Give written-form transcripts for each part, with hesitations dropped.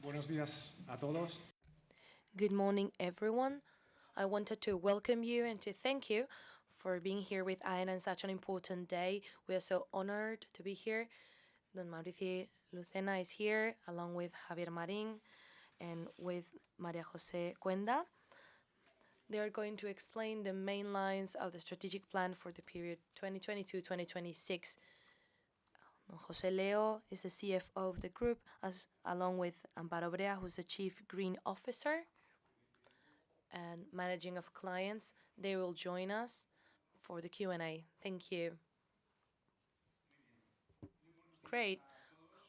Buenos días a todos. Good morning, everyone. I wanted to welcome you and to thank you for being here with Aena on such an important day. We are so honored to be here. Don Maurici Lucena is here, along with Javier Marín and with María José Cuenda. They are going to explain the main lines of the strategic plan for the period 2022-2026. José Leo is the CFO of the group, along with Amparo Brea, who's the Chief Green Officer and Managing of Clients. They will join us for the Q&A. Thank you. Great.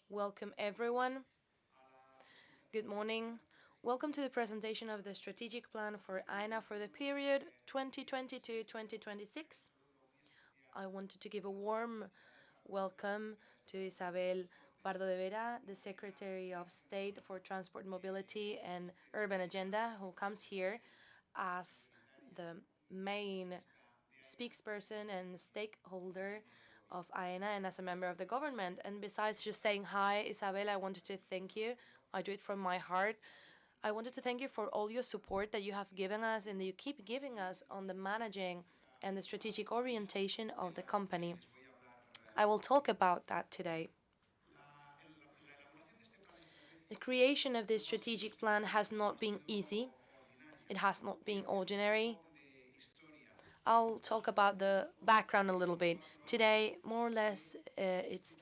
Welcome, everyone. Good morning. Welcome to the presentation of the strategic plan for Aena for the period 2022-2026. I wanted to give a warm welcome to Isabel Pardo de Vera, the Secretary of State for Transport, Mobility and Urban Agenda, who comes here as the main spokesperson and stakeholder of Aena and as a member of the government. And besides just saying hi, Isabel, I wanted to thank you. I do it from my heart. I wanted to thank you for all your support that you have given us and that you keep giving us on the managing and the strategic orientation of the company. I will talk about that today. The creation of this strategic plan has not been easy. It has not been ordinary. I'll talk about the background a little bit. Today, more or less, it's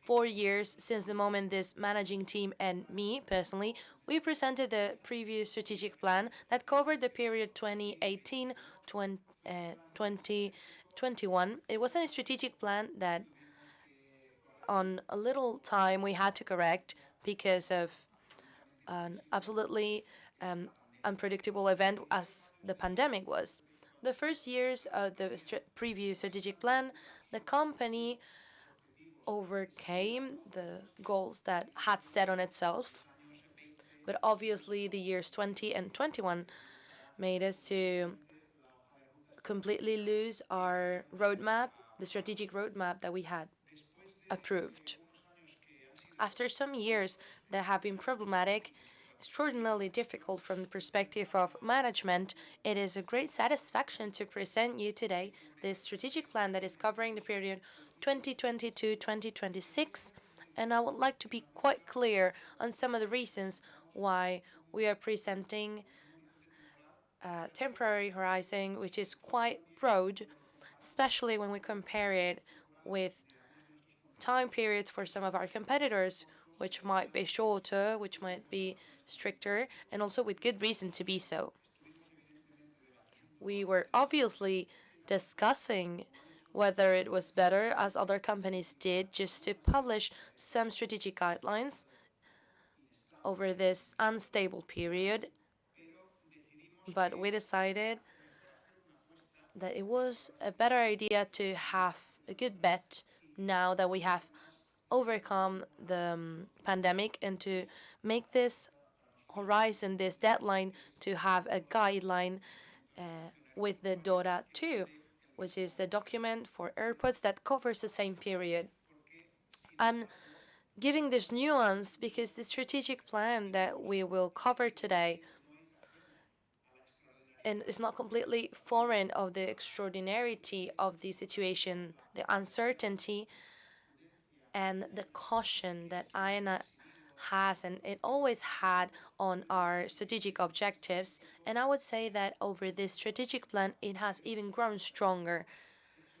4 years since the moment this managing team and me personally, we presented the previous strategic plan that covered the period 2018 2021. It wasn't a strategic plan that on a little time we had to correct because of an absolutely unpredictable event as the pandemic was. The first years of the previous strategic plan, the company overcame the goals that had set on itself. But obviously, the years 20 and 21 made us to completely lose our roadmap, the strategic roadmap that we had approved. After some years that have been problematic, extraordinarily difficult from the perspective of management, it is a great satisfaction to present you today this strategic plan that is covering the period 2022-2026. And I would like to be quite clear on some of the reasons why we are presenting a temporary horizon, which is quite broad, especially when we compare it with time periods for some of our competitors, which might be shorter, which might be stricter, and also with good reason to be so. We were obviously discussing whether it was better, as other companies did, just to publish some strategic guidelines over this unstable period. But we decided that it was a better idea to have a good bet now that we have overcome the pandemic and to make this horizon, this deadline, to have a guideline with the DORA 2, which is the document for airports that covers the same period. I'm giving this nuance because the strategic plan that we will cover today and it's not completely foreign of the extraordinarity of the situation, the uncertainty and the caution that Aena has and it always had on our strategic objectives. And I would say that over this strategic plan, it has even grown stronger.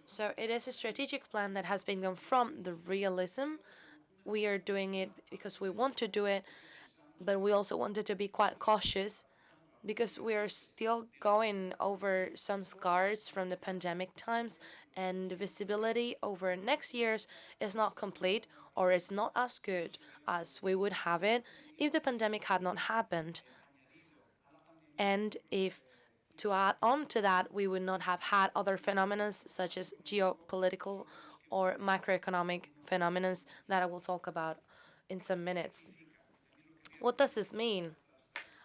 So it is a strategic plan that has been gone from the realism. We are doing it because we want to do it, but we also wanted to be quite cautious because we are still going over some scars from the pandemic times and the visibility over next years is not complete or is not as good as we would have it if the pandemic had not happened. And if to add on to that, we would not have had other phenomena such as geopolitical or macroeconomic phenomena that I will talk about in some minutes. What does this mean?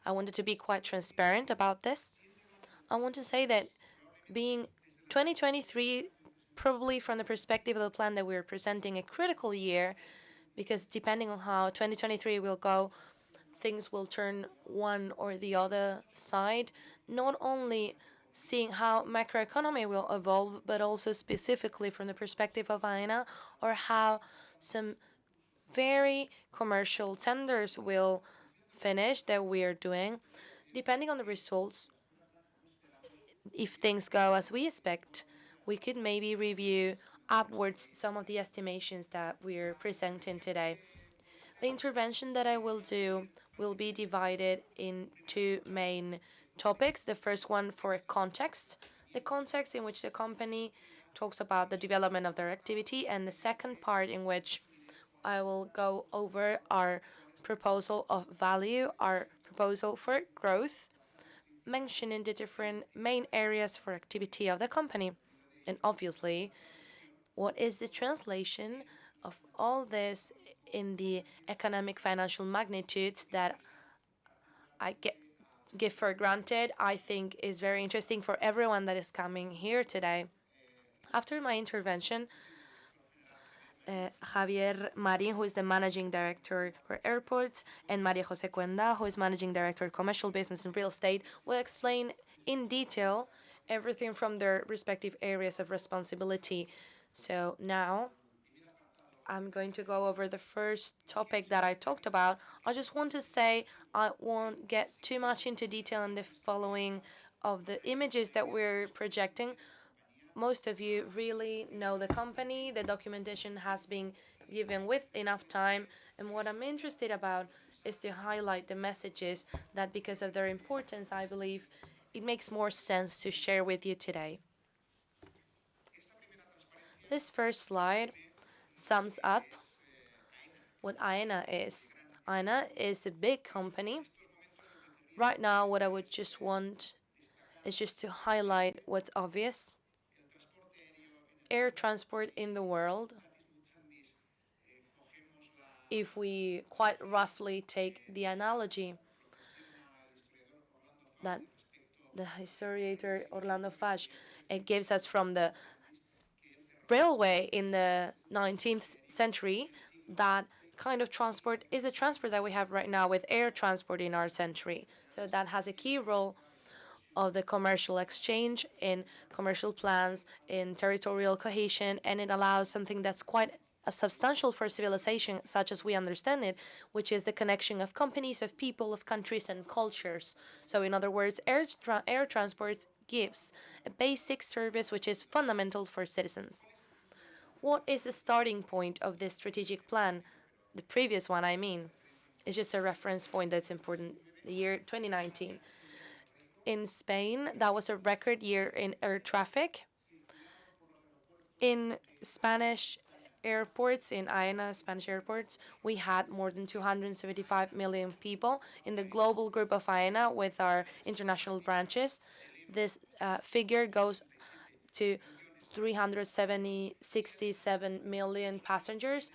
I wanted to be quite transparent about this. I want to say that being 2023, probably from the perspective of the plan that we're presenting, a critical year, because depending on how 2023 will go, things will turn one or the other side, not only seeing how macroeconomy will evolve, but also specifically from the perspective of Aena, or how some very commercial tenders will finish that we are doing. Depending on the results, if things go as we expect, we could maybe review upwards some of the estimations that we're presenting today. The intervention that I will do will be divided in two main topics. The first one for context, the context in which the company talks about the development of their activity, and the second part in which I will go over our proposal of value, our proposal for growth, mentioning the different main areas for activity of the company. And obviously, what is the translation of all this in the economic financial magnitudes that I give for granted, I think is very interesting for everyone that is coming here today. After my intervention, Javier Marín, who is the managing director for airports, and María José Cuenda, who is managing director commercial business and real estate, will explain in detail everything from their respective areas of responsibility. So now I'm going to go over the first topic that I talked about. I just want to say I won't get too much into detail in the following of the images that we're projecting. Most of you really know the company. The documentation has been given with enough time. And what I'm interested about is to highlight the messages that, because of their importance, I believe it makes more sense to share with you today. This first slide sums up what Aena is. Aena is a big company. Right now, what I would just want is just to highlight what's obvious. Air transport in the world, if we quite roughly take the analogy that the historiator Orlando Fash it gives us from the railway in the 19th century, that kind of transport is a transport that we have right now with air transport in our century. So that has a key role of the commercial exchange in commercial plans, in territorial cohesion, and it allows something that's quite substantial for civilization, such as we understand it, which is the connection of companies, of people, of countries, and cultures. So, in other words, air transport gives a basic service which is fundamental for citizens. What is the starting point of this strategic plan? The previous one, I mean, is just a reference point that's important. The year 2019. In Spain, that was a record year in air traffic. In Spanish airports, in Aena Spanish airports, we had more than 275 million people. In the global group of Aena, with our international branches, this figure goes to 367 million passengers.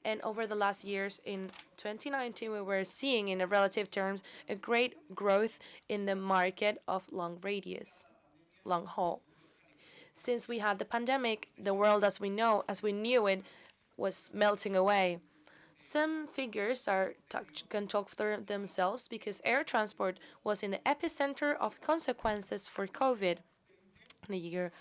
And over the last years, in 2019, we were seeing, in relative terms, a great growth in the market of long radius, long haul. Since we had the pandemic, the world as we knew it, was melting away. Some figures can talk for themselves, because air transport was in the epicenter of consequences for COVID. In the year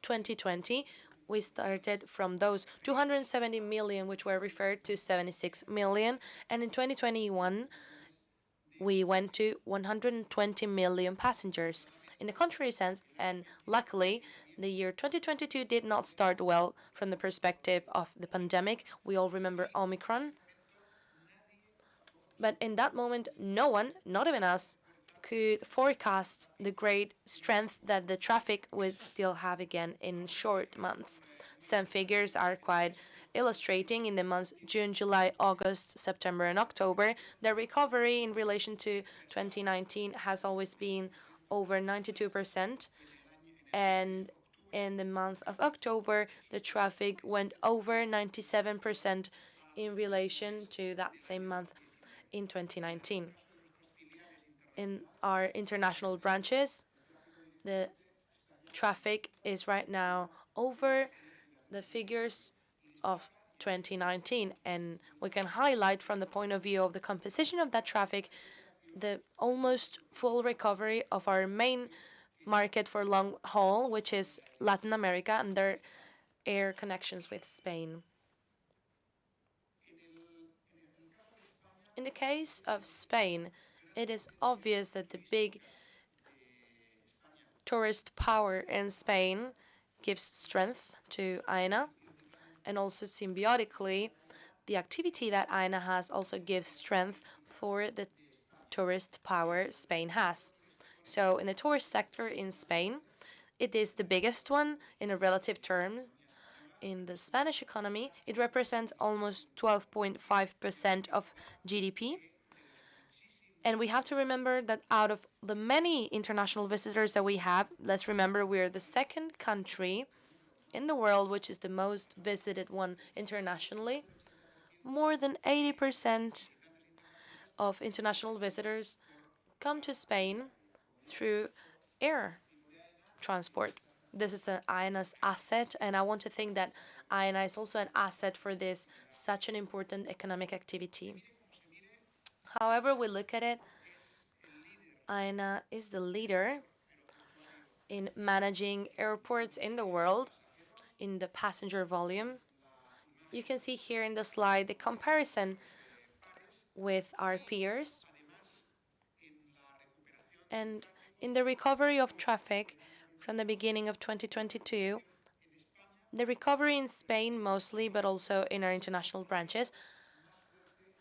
2020, we started from those 270 million, which were referred to 76 million, and in 2021, we went to 120 million passengers. In the contrary sense, and luckily, the year 2022 did not start well from the perspective of the pandemic. We all remember Omicron. But in that moment, no one, not even us, could forecast the great strength that the traffic would still have again in short months. Some figures are quite illustrating. In the months June, July, August, September, and October, the recovery in relation to 2019 has always been over 92%. And in the month of October, the traffic went over 97% in relation to that same month in 2019. In our international branches, the traffic is right now over the figures of 2019. And we can highlight from the point of view of the composition of that traffic the almost full recovery of our main market for long haul, which is Latin America, and their air connections with Spain. In the case of Spain, it is obvious that the big tourist power in Spain gives strength to Aena, and also symbiotically, the activity that Aena has also gives strength for the tourist power Spain has. So, in the tourist sector in Spain, it is the biggest one in a relative terms. In the Spanish economy, it represents almost 12.5% of GDP. And we have to remember that out of the many international visitors that we have, let's remember we're the second country in the world which is the most visited one internationally. More than 80% of international visitors come to Spain through air transport. This is an Aena's asset, and I want to think that Aena is also an asset for this such an important economic activity. However we look at it, Aena is the leader in managing airports in the world in the passenger volume. You can see here in the slide the comparison with our peers. And in the recovery of traffic from the beginning of 2022, the recovery in Spain mostly, but also in our international branches,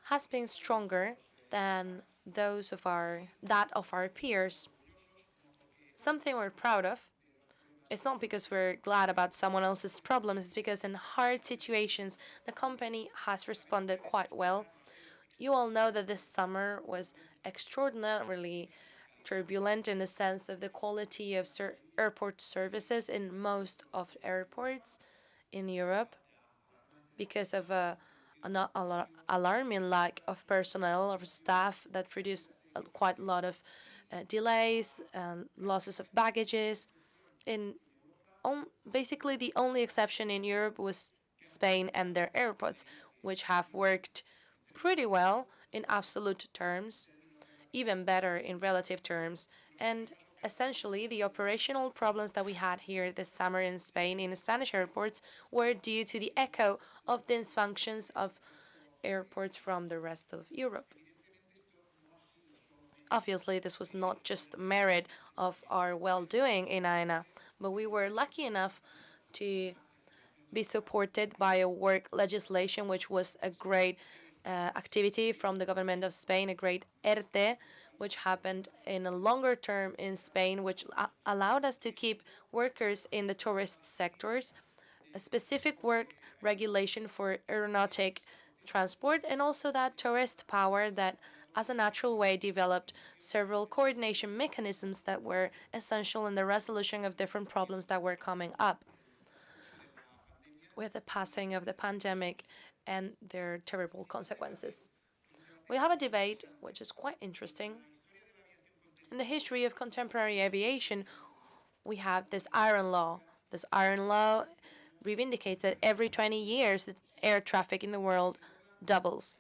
has been stronger than that of our peers. Something we're proud of. It's not because we're glad about someone else's problems, it's because in hard situations, the company has responded quite well. You all know that this summer was extraordinarily turbulent in the sense of the quality of airport services in most of airports in Europe because of an alarming lack of personnel or staff that produced quite a lot of delays and losses of baggages. In basically the only exception in Europe was Spain and their airports, which have worked pretty well in absolute terms, even better in relative terms. And essentially, the operational problems that we had here this summer in Spain, in Spanish airports, were due to the echo of dysfunctions of airports from the rest of Europe. Obviously, this was not just merit of our well-doing in Aena, but we were lucky enough to be supported by a work legislation, which was a great activity from the government of Spain, a great ERTE, which happened in a longer term in Spain, which allowed us to keep workers in the tourist sectors, a specific work regulation for aeronautic transport, and also that tourist power that, as a natural way, developed several coordination mechanisms that were essential in the resolution of different problems that were coming up with the passing of the pandemic and their terrible consequences. We have a debate which is quite interesting. In the history of contemporary aviation, we have this iron law. This iron law reivindicates that every 20 years, the air traffic in the world doubles.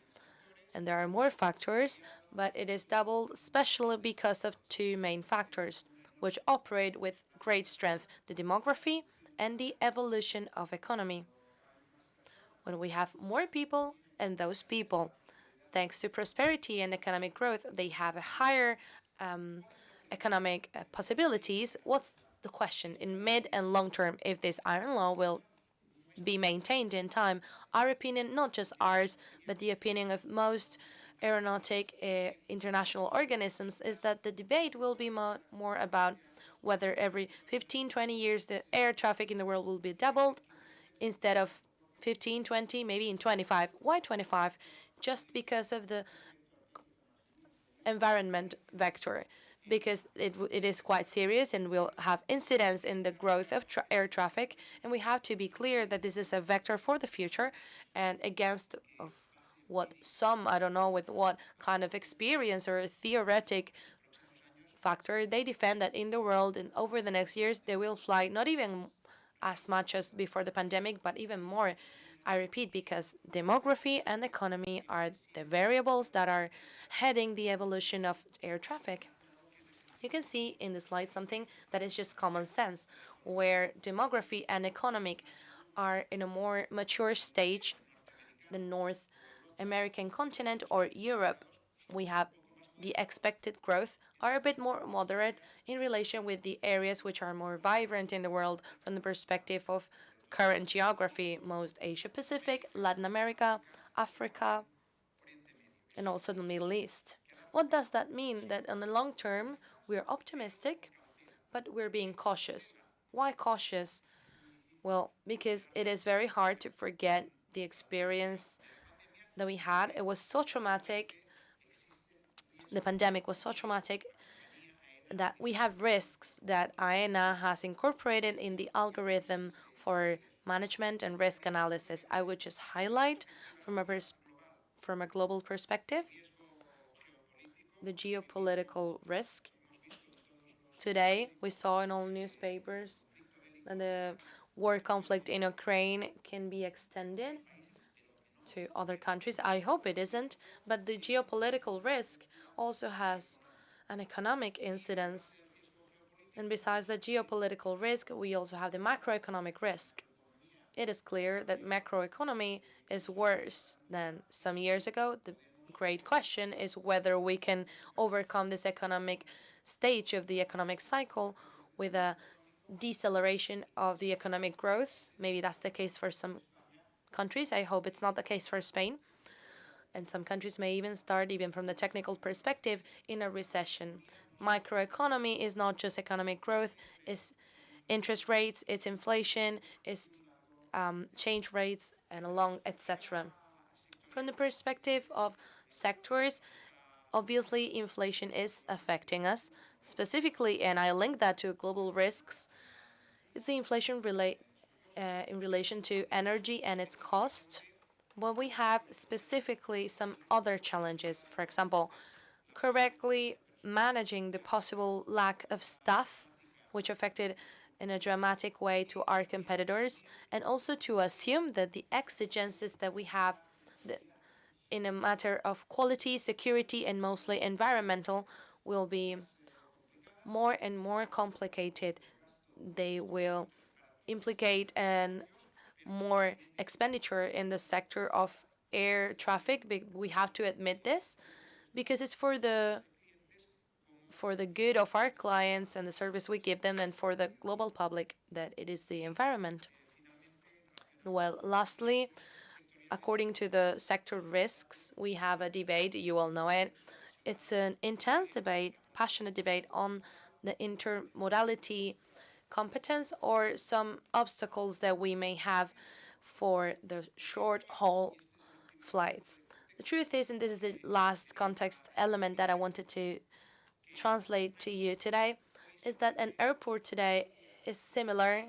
And there are more factors, but it is doubled especially because of two main factors, which operate with great strength: the demography and the evolution of economy. When we have more people, and those people, thanks to prosperity and economic growth, they have a higher economic possibilities, what's the question in mid and long term if this iron law will be maintained in time? Our opinion, not just ours, but the opinion of most aeronautic international organisms, is that the debate will be more about whether every 15, 20 years the air traffic in the world will be doubled instead of 15, 20, maybe in 25. Why 25? Just because of the environment vector, because it is quite serious and will have incidence in the growth of air traffic. And we have to be clear that this is a vector for the future and against of what some, I don't know with what kind of experience or theoretic factor, they defend that in the world and over the next years they will fly not even as much as before the pandemic, but even more. I repeat, because demography and economy are the variables that are heading the evolution of air traffic. You can see in the slide something that is just common sense, where demography and economic are in a more mature stage. The North American continent or Europe, we have the expected growth are a bit more moderate in relation with the areas which are more vibrant in the world from the perspective of current geography, most Asia Pacific, Latin America, Africa, and also the Middle East. What does that mean? That in the long term, we're optimistic, but we're being cautious. Why cautious? Well, because it is very hard to forget the experience that we had. It was so traumatic. The pandemic was so traumatic that we have risks that Aena has incorporated in the algorithm for management and risk analysis. I would just highlight from a global perspective the geopolitical risk. Today, we saw in all newspapers that the war conflict in Ukraine can be extended to other countries. I hope it isn't, but the geopolitical risk also has an economic incidence. And besides the geopolitical risk, we also have the macroeconomic risk. It is clear that macroeconomy is worse than some years ago. The great question is whether we can overcome this economic stage of the economic cycle with a deceleration of the economic growth. Maybe that's the case for some countries. I hope it's not the case for Spain. And some countries may even start, even from the technical perspective, in a recession. Microeconomy is not just economic growth, it's interest rates, it's inflation, it's change rates, and along, etc. From the perspective of sectors, obviously inflation is affecting us specifically, and I link that to global risks. Is the inflation in relation to energy and its cost? Well, we have specifically some other challenges. For example, correctly managing the possible lack of staff, which affected in a dramatic way to our competitors, and also to assume that the exigencies that we have in a matter of quality, security, and mostly environmental will be more and more complicated. They will implicate an more expenditure in the sector of air traffic. We have to admit this because it's for the good of our clients and the service we give them, and for the global public, that it is the environment. Well, lastly, according to the sector risks, we have a debate, you all know it. It's an intense debate, passionate debate on the intermodality competence or some obstacles that we may have for the short haul flights. The truth is, and this is the last context element that I wanted to translate to you today, is that an airport today is similar.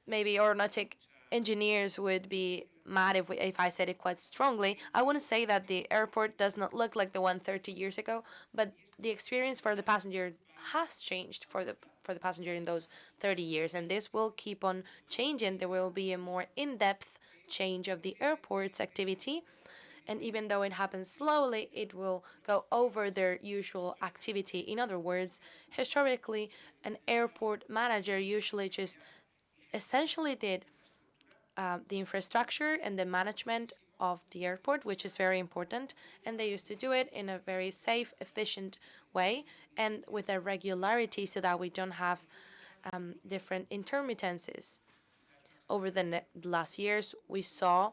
Maybe aeronautic engineers would be mad if I said it quite strongly. I want to say that the airport does not look like the one 30 years ago, but the experience for the passenger has changed for the passenger in those 30 years, and this will keep on changing. There will be a more in-depth change of the airport's activity, and even though it happens slowly, it will go over their usual activity. In other words, historically, an airport manager usually just essentially did the infrastructure and the management of the airport, which is very important, and they used to do it in a very safe, efficient way and with a regularity so that we don't have different intermittencies. Over the last years, we saw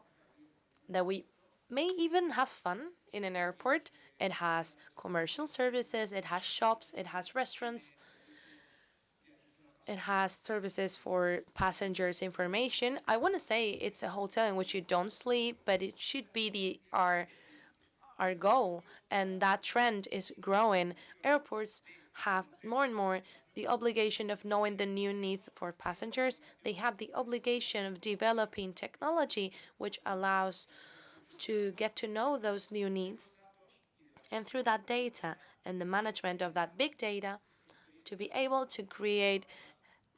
that we may even have fun in an airport. It has commercial services, it has shops, it has restaurants, it has services for passengers' information. I want to say it's a hotel in which you don't sleep, but it should be our goal, and that trend is growing. Airports have more and more the obligation of knowing the new needs for passengers. They have the obligation of developing technology which allows to get to know those new needs, and through that data and the management of that big data, to be able to create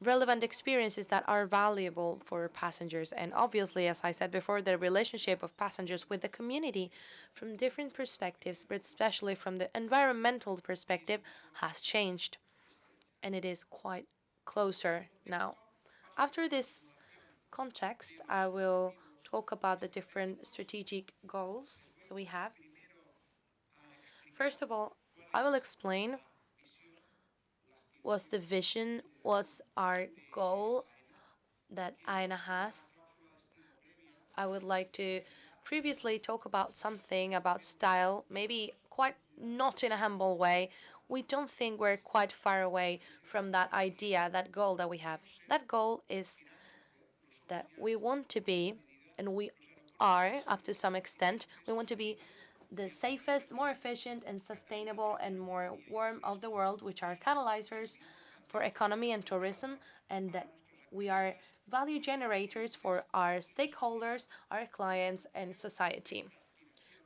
relevant experiences that are valuable for passengers. And obviously, as I said before, the relationship of passengers with the community from different perspectives, but especially from the environmental perspective, has changed. And it is quite closer now. After this context, I will talk about the different strategic goals that we have. First of all, I will explain what's the vision, what's our goal that Aena has. I would like to previously talk about something about style, maybe quite not in a humble way. We don't think we're quite far away from that idea, that goal that we have. That goal is that we want to be, and we are up to some extent, we want to be the safest, more efficient, and sustainable and more warm of the world, which are catalyzers for economy and tourism, and that we are value generators for our stakeholders, our clients, and society.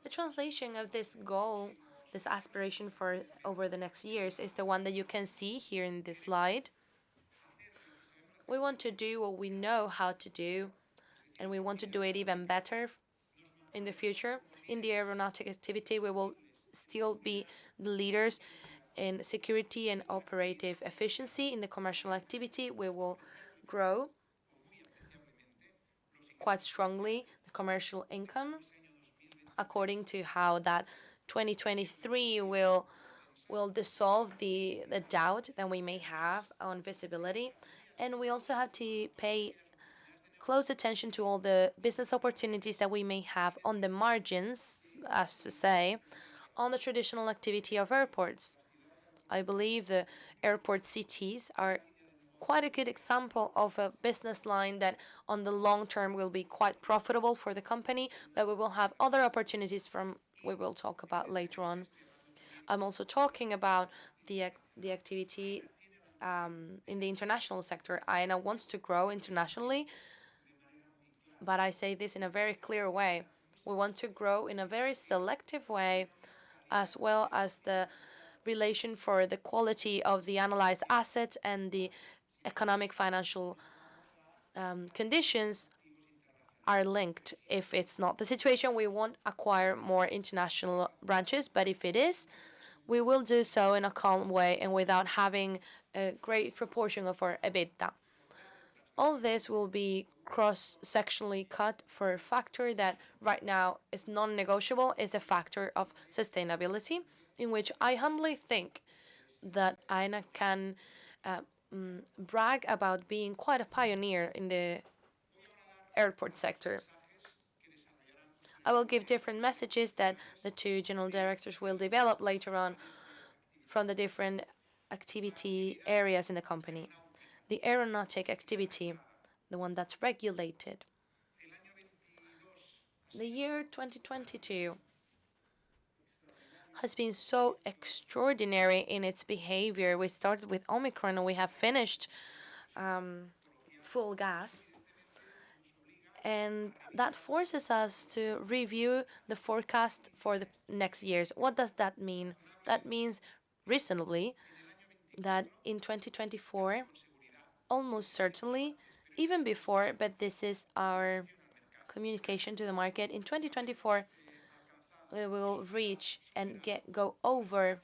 The translation of this goal, this aspiration for over the next years, is the one that you can see here in this slide. We want to do what we know how to do, and we want to do it even better in the future. In the aeronautic activity, we will still be the leaders in security and operative efficiency. In the commercial activity, we will grow quite strongly the commercial income according to how that 2023 will dissolve the doubt that we may have on visibility. And we also have to pay close attention to all the business opportunities that we may have on the margins, as to say, on the traditional activity of airports. I believe the airport cities are quite a good example of a business line that on the long term will be quite profitable for the company, but we will have other opportunities from we will talk about later on. I'm also talking about the activity in the international sector. Aena wants to grow internationally, but I say this in a very clear way. We want to grow in a very selective way, as well as the relation for the quality of the analyzed assets and the economic financial conditions are linked. If it's not the situation, we won't acquire more international branches, but if it is, we will do so in a calm way and without having a great proportion of our EBITDA. All this will be cross-sectionally cut for a factor that right now is non-negotiable, is a factor of sustainability, in which I humbly think that Aena can brag about being quite a pioneer in the airport sector. I will give different messages that the two general directors will develop later on from the different activity areas in the company. The aeronautic activity, the one that's regulated. The year 2022 has been so extraordinary in its behavior. We started with Omicron and we have finished full gas. And that forces us to review the forecast for the next years. What does that mean? That means reasonably that in 2024, almost certainly, even before, but this is our communication to the market, in 2024, we will reach and go over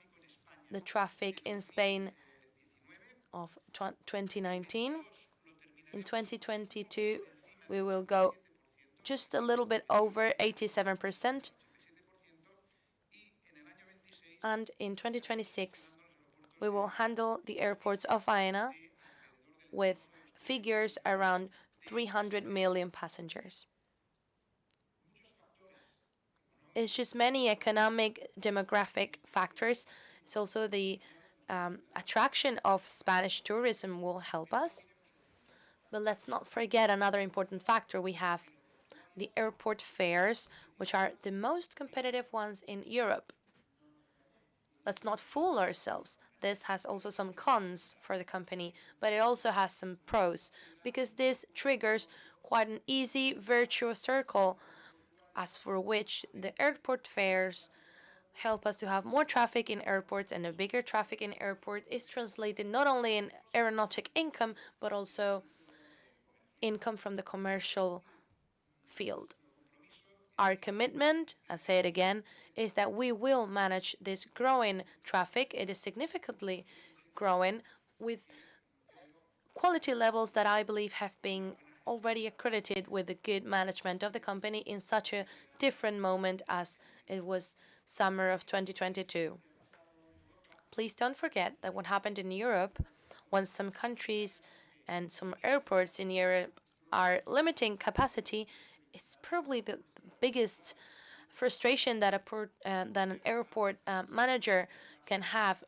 the traffic in Spain of 2019. In 2022, we will go just a little bit over 87%. And in 2026, we will handle the airports of Aena with figures around 300 million passengers. It's just many economic, demographic factors. It's also the attraction of Spanish tourism will help us. But let's not forget another important factor we have, the airport fares, which are the most competitive ones in Europe. Let's not fool ourselves. This has also some cons for the company, but it also has some pros, because this triggers quite an easy virtuous circle, as for which the airport fares help us to have more traffic in airports, and a bigger traffic in airport is translated not only in aeronautic income but also income from the commercial field. Our commitment, I'll say it again, is that we will manage this growing traffic. It is significantly growing with quality levels that I believe have been already accredited with the good management of the company in such a different moment as it was summer of 2022. Please don't forget that what happened in Europe, when some countries and some airports in Europe are limiting capacity, it's probably the biggest frustration that that an airport manager can have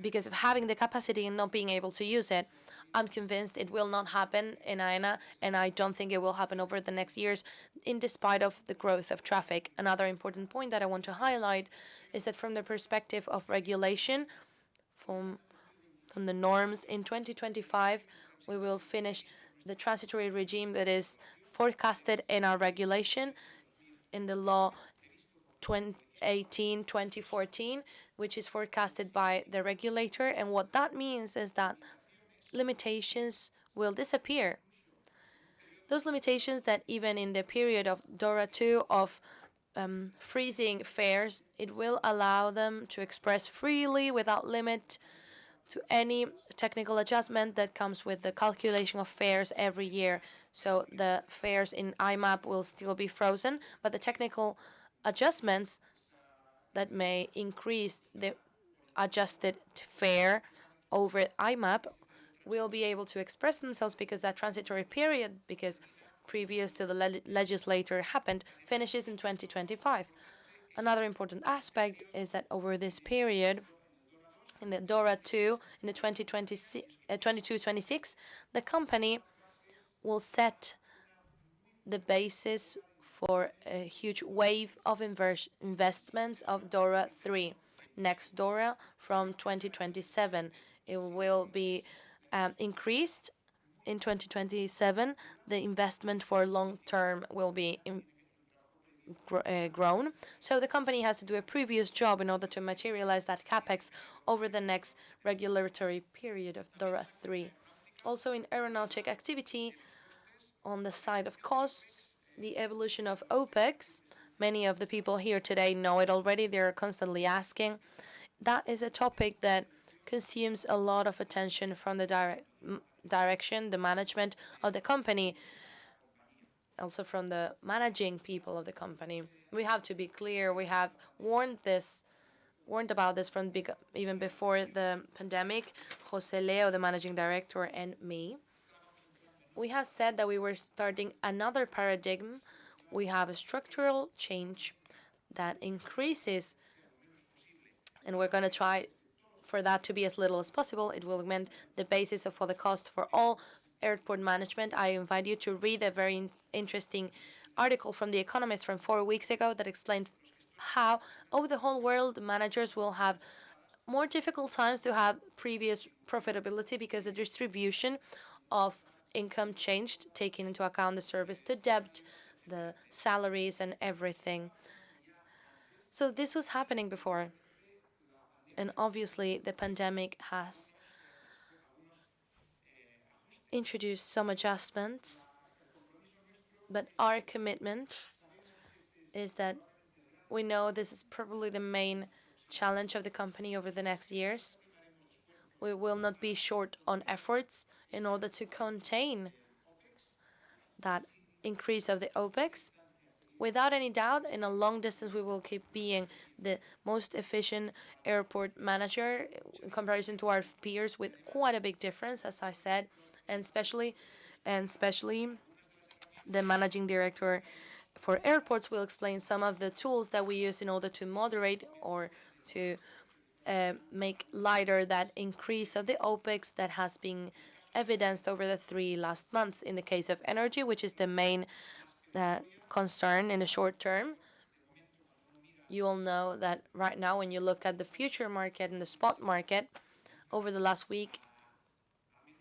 because of having the capacity and not being able to use it. I'm convinced it will not happen in Aena, and I don't think it will happen over the next years, in despite of the growth of traffic. Another important point that I want to highlight is that from the perspective of regulation, from from the norms, in 2025, we will finish the transitory regime that is forecasted in our regulation in the law 2018-2014, which is forecasted by the regulator. And what that means is that limitations will disappear. Those limitations that even in the period of DORA 2 of freezing fares, it will allow them to express freely without limit to any technical adjustment that comes with the calculation of fares every year. So the fares in IMAP will still be frozen, but the technical adjustments that may increase the adjusted fare over IMAP will be able to express themselves because that transitory period, because previous to the legislator happened, finishes in 2025. Another important aspect is that over this period, in the DORA 2, in the 2022-26, the company will set the basis for a huge wave of investments of DORA 3. Next DORA from 2027, it will be increased in 2027. The investment for long term will be grown. So the company has to do a previous job in order to materialize that capex over the next regulatory period of DORA 3. Also in aeronautic activity, on the side of costs, the evolution of OPEX, many of the people here today know it already, they're constantly asking. That is a topic that consumes a lot of attention from the direction, the management of the company, also from the managing people of the company. We have to be clear. We have warned about this from even before the pandemic. José Leo, the managing director, and me. We have said that we were starting another paradigm. We have a structural change that increases, and we're going to try for that to be as little as possible. It will amend the basis for the cost for all airport management. I invite you to read a very interesting article from The Economist from 4 weeks ago that explained how over the whole world managers will have more difficult times to have previous profitability because the distribution of income changed, taking into account the service to debt, the salaries, and everything. So this was happening before. And obviously, the pandemic has introduced some adjustments. But our commitment is that we know this is probably the main challenge of the company over the next years. We will not be short on efforts in order to contain that increase of the OPEX. Without any doubt, in a long distance, we will keep being the most efficient airport manager in comparison to our peers, with quite a big difference, as I said, and especially the managing director for airports will explain some of the tools that we use in order to moderate or to make lighter that increase of the OPEX that has been evidenced over the 3 last months. In the case of energy, which is the main concern in the short term, you all know that right now when you look at the future market and the spot market, over the last week,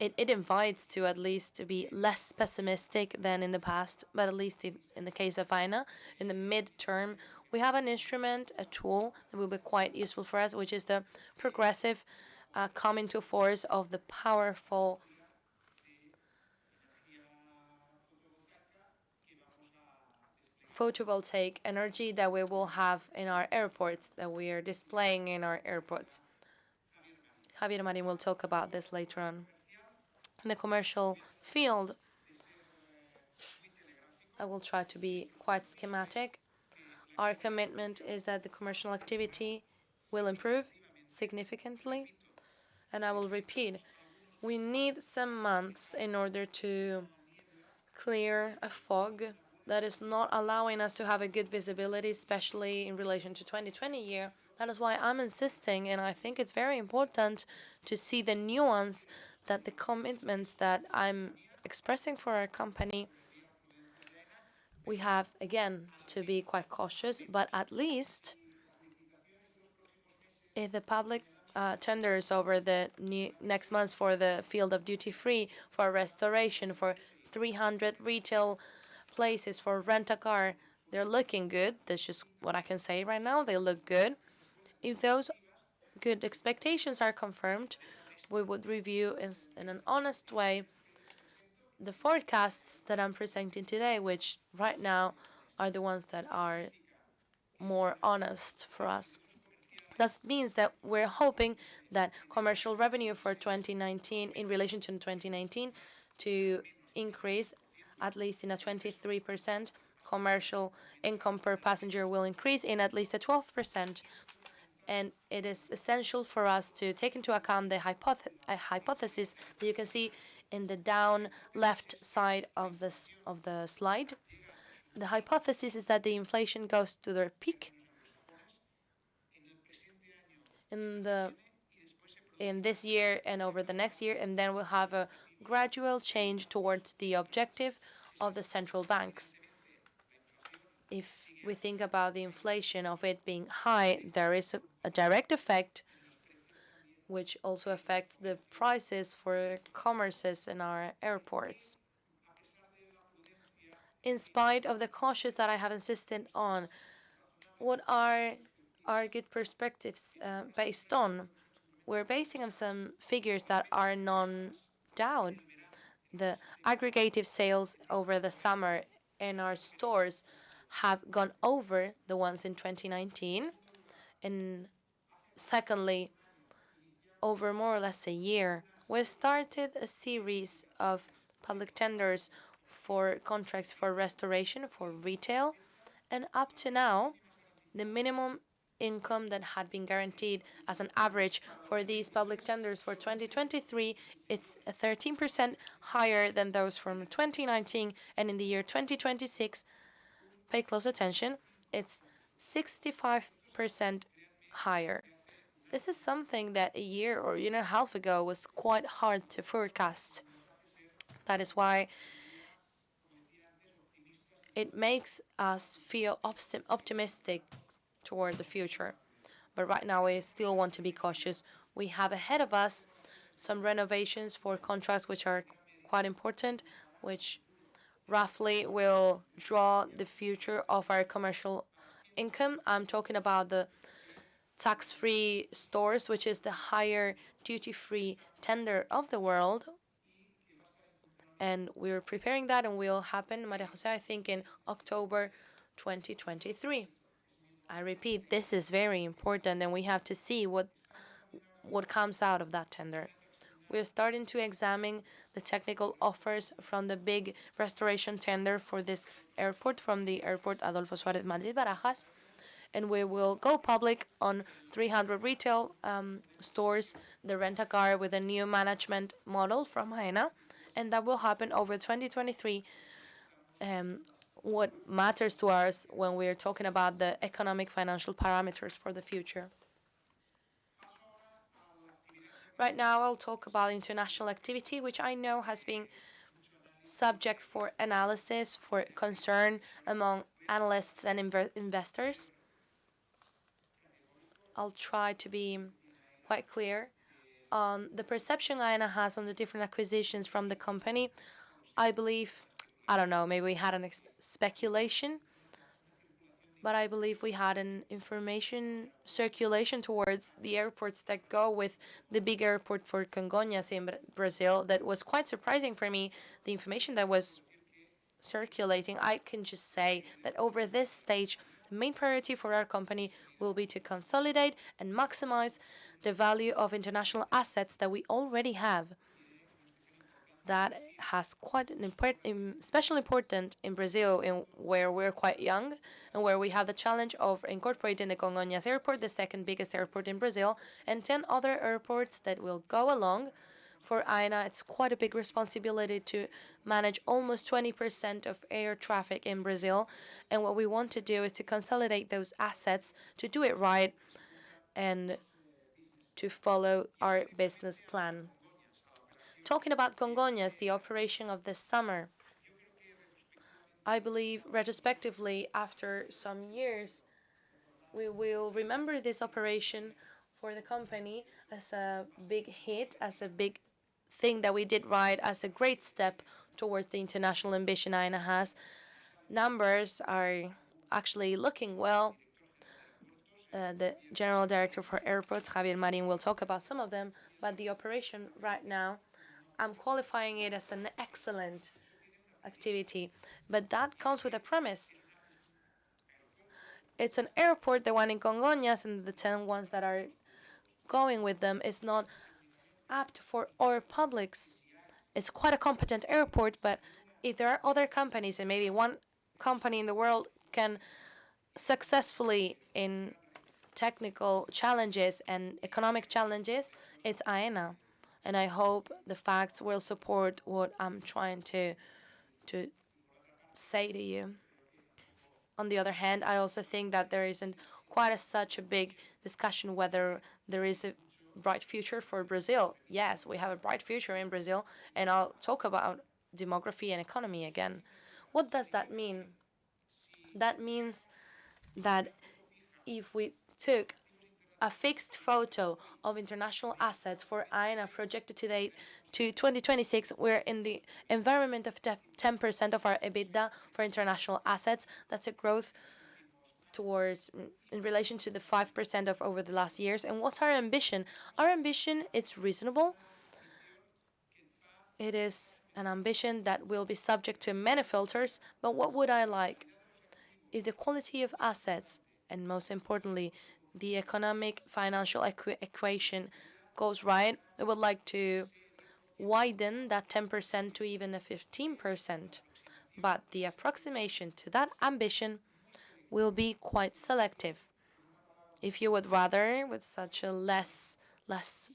it invites to at least to be less pessimistic than in the past, but at least in the case of Aena, in the midterm, we have an instrument, a tool that will be quite useful for us, which is the progressive coming to force of the powerful photovoltaic energy that we will have in our airports, that we are displaying in our airports. Javier and Marín will talk about this later on. In the commercial field, I will try to be quite schematic. Our commitment is that the commercial activity will improve significantly. And I will repeat, we need some months in order to clear a fog that is not allowing us to have a good visibility, especially in relation to 2020 year. That is why I'm insisting, and I think it's very important to see the nuance that the commitments that I'm expressing for our company, we have, again, to be quite cautious, but at least if the public tenders over the next months for the field of duty free, for restoration, for 300 retail places, for rent a car, they're looking good. That's just what I can say right now. They look good. If those good expectations are confirmed, we would review in an honest way the forecasts that I'm presenting today, which right now are the ones that are more honest for us. That means that we're hoping that commercial revenue for 2019 in relation to 2019 to increase at least in a 23%. Commercial income per passenger will increase in at least a 12%. And it is essential for us to take into account the hypothesis that you can see in the down left side of the slide. The hypothesis is that the inflation goes to their peak in this year and over the next year, and then we'll have a gradual change towards the objective of the central banks. If we think about the inflation of it being high, there is a direct effect which also affects the prices for commerces in our airports. In spite of the cautious that I have insisted on, what are our good perspectives based on? We're basing on some figures that are non-doubt. The aggregative sales over the summer in our stores have gone over the ones in 2019. And secondly, over more or less a year, we started a series of public tenders for contracts for restoration for retail. And up to now, the minimum income that had been guaranteed as an average for these public tenders for 2023, it's 13% higher than those from 2019. And in the year 2026, pay close attention, it's 65% higher. This is something that a year or a half ago was quite hard to forecast. That is why it makes us feel optimistic toward the future. But right now, we still want to be cautious. We have ahead of us some renovations for contracts which are quite important, which roughly will draw the future of our commercial income. I'm talking about the tax-free stores, which is the higher duty-free tender of the world. And we're preparing that, and will happen, María José, I think in October 2023. I repeat, this is very important, and we have to see what comes out of that tender. We're starting to examine the technical offers from the big restoration tender for this airport, from the airport Adolfo Suárez Madrid Barajas, and we will go public on 300 retail stores, the rent-a-car with a new management model from Aena, and that will happen over 2023. What matters to us when we're talking about the economic financial parameters for the future. Right now, I'll talk about international activity, which I know has been subject for analysis, for concern among analysts and investors. I'll try to be quite clear. on the perception Aena has on the different acquisitions from the company, I believe, I don't know, maybe we had an speculation, but I believe we had an information circulation towards the airports that go with the big airport for Congonhas in Brazil that was quite surprising for me. The information that was circulating, I can just say that over this stage, the main priority for our company will be to consolidate and maximize the value of international assets that we already have. That has quite an especially important in Brazil, in where we're quite young and where we have the challenge of incorporating the Congonhas Airport, the second biggest airport in Brazil, and 10 other airports that will go along. For Aena, it's quite a big responsibility to manage almost 20% of air traffic in Brazil. And what we want to do is to consolidate those assets, to do it right, and to follow our business plan. Talking about Congonhas, the operation of this summer, I believe retrospectively, after some years, we will remember this operation for the company as a big hit, as a big thing that we did right, as a great step towards the international ambition Aena has. Numbers are actually looking well. The general director for airports, Javier Marín, will talk about some of them, but the operation right now, I'm qualifying it as an excellent activity. But that comes with a premise. It's an airport, the one in Congonhas, and the 10 ones that are going with them is not apt for our publics. It's quite a competent airport, but if there are other companies, and maybe one company in the world can successfully in technical challenges and economic challenges, it's Aena. And I hope the facts will support what I'm trying to say to you. On the other hand, I also think that there isn't quite such a big discussion whether there is a bright future for Brazil. Yes, we have a bright future in Brazil, and I'll talk about demography and economy again. What does that mean? That means that if we took a fixed photo of international assets for Aena projected to date to 2026, we're in the environment of 10% of our EBITDA for international assets. That's a growth towards in relation to the 5% of over the last years. And what's our ambition? Our ambition is reasonable. It is an ambition that will be subject to many filters, but what would I like? If the quality of assets, and most importantly, the economic financial equation goes right, I would like to widen that 10% to even a 15%. But the approximation to that ambition will be quite selective. If you would rather, with such a less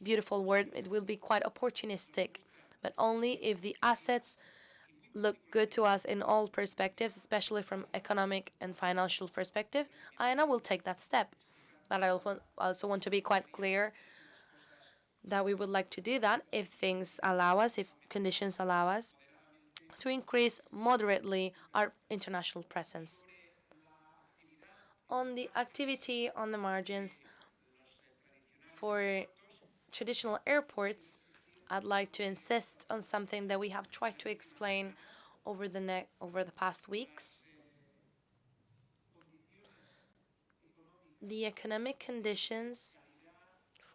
beautiful word, it will be quite opportunistic, but only if the assets look good to us in all perspectives, especially from economic and financial perspective, Aena will take that step. But I also want to be quite clear that we would like to do that if things allow us, if conditions allow us, to increase moderately our international presence. On the activity on the margins for traditional airports, I'd like to insist on something that we have tried to explain over the past weeks. The economic conditions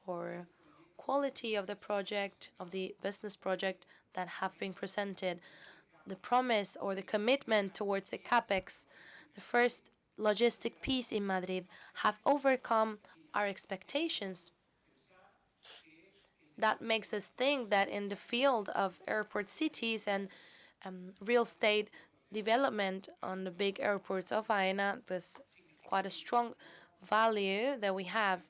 for quality of the project, of the business project that have been presented, the promise or the commitment towards the capex, the first logistic piece in Madrid, have overcome our expectations. That makes us think that in the field of airport cities and real estate development on the big airports of Aena, there's quite a strong value that we have.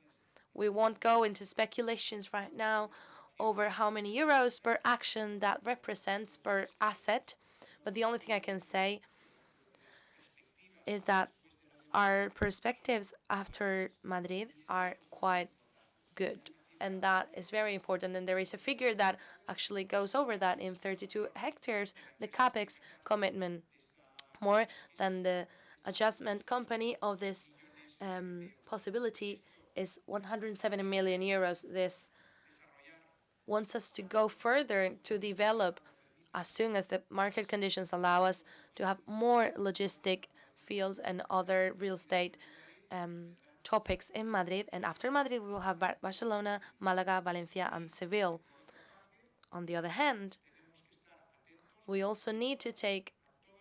We won't go into speculations right now over how many euros per action that represents per asset, but the only thing I can say is that our perspectives after Madrid are quite good. And that is very important. And there is a figure that actually goes over that in 32 hectares, the capex commitment, more than the adjustment company of this possibility is 170 million euros. This wants us to go further to develop as soon as the market conditions allow us to have more logistic fields and other real estate topics in Madrid. And after Madrid, we will have Barcelona, Malaga, Valencia, and Seville. On the other hand, we also need to take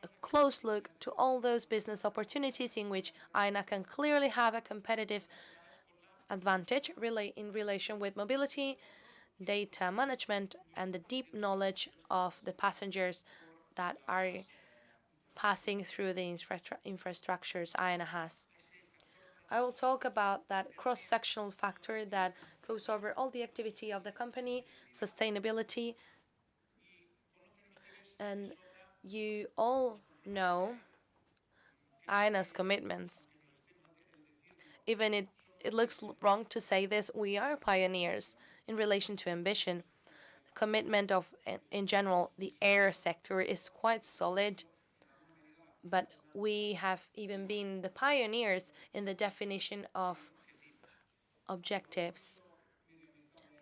a close look to all those business opportunities in which Aena can clearly have a competitive advantage in relation with mobility, data management, and the deep knowledge of the passengers that are passing through the infrastructures Aena has. I will talk about that cross-sectional factor that goes over all the activity of the company, sustainability, and you all know Aena's commitments. Even it looks wrong to say this, we are pioneers in relation to ambition. The commitment of, in general, the air sector is quite solid, but we have even been the pioneers in the definition of objectives.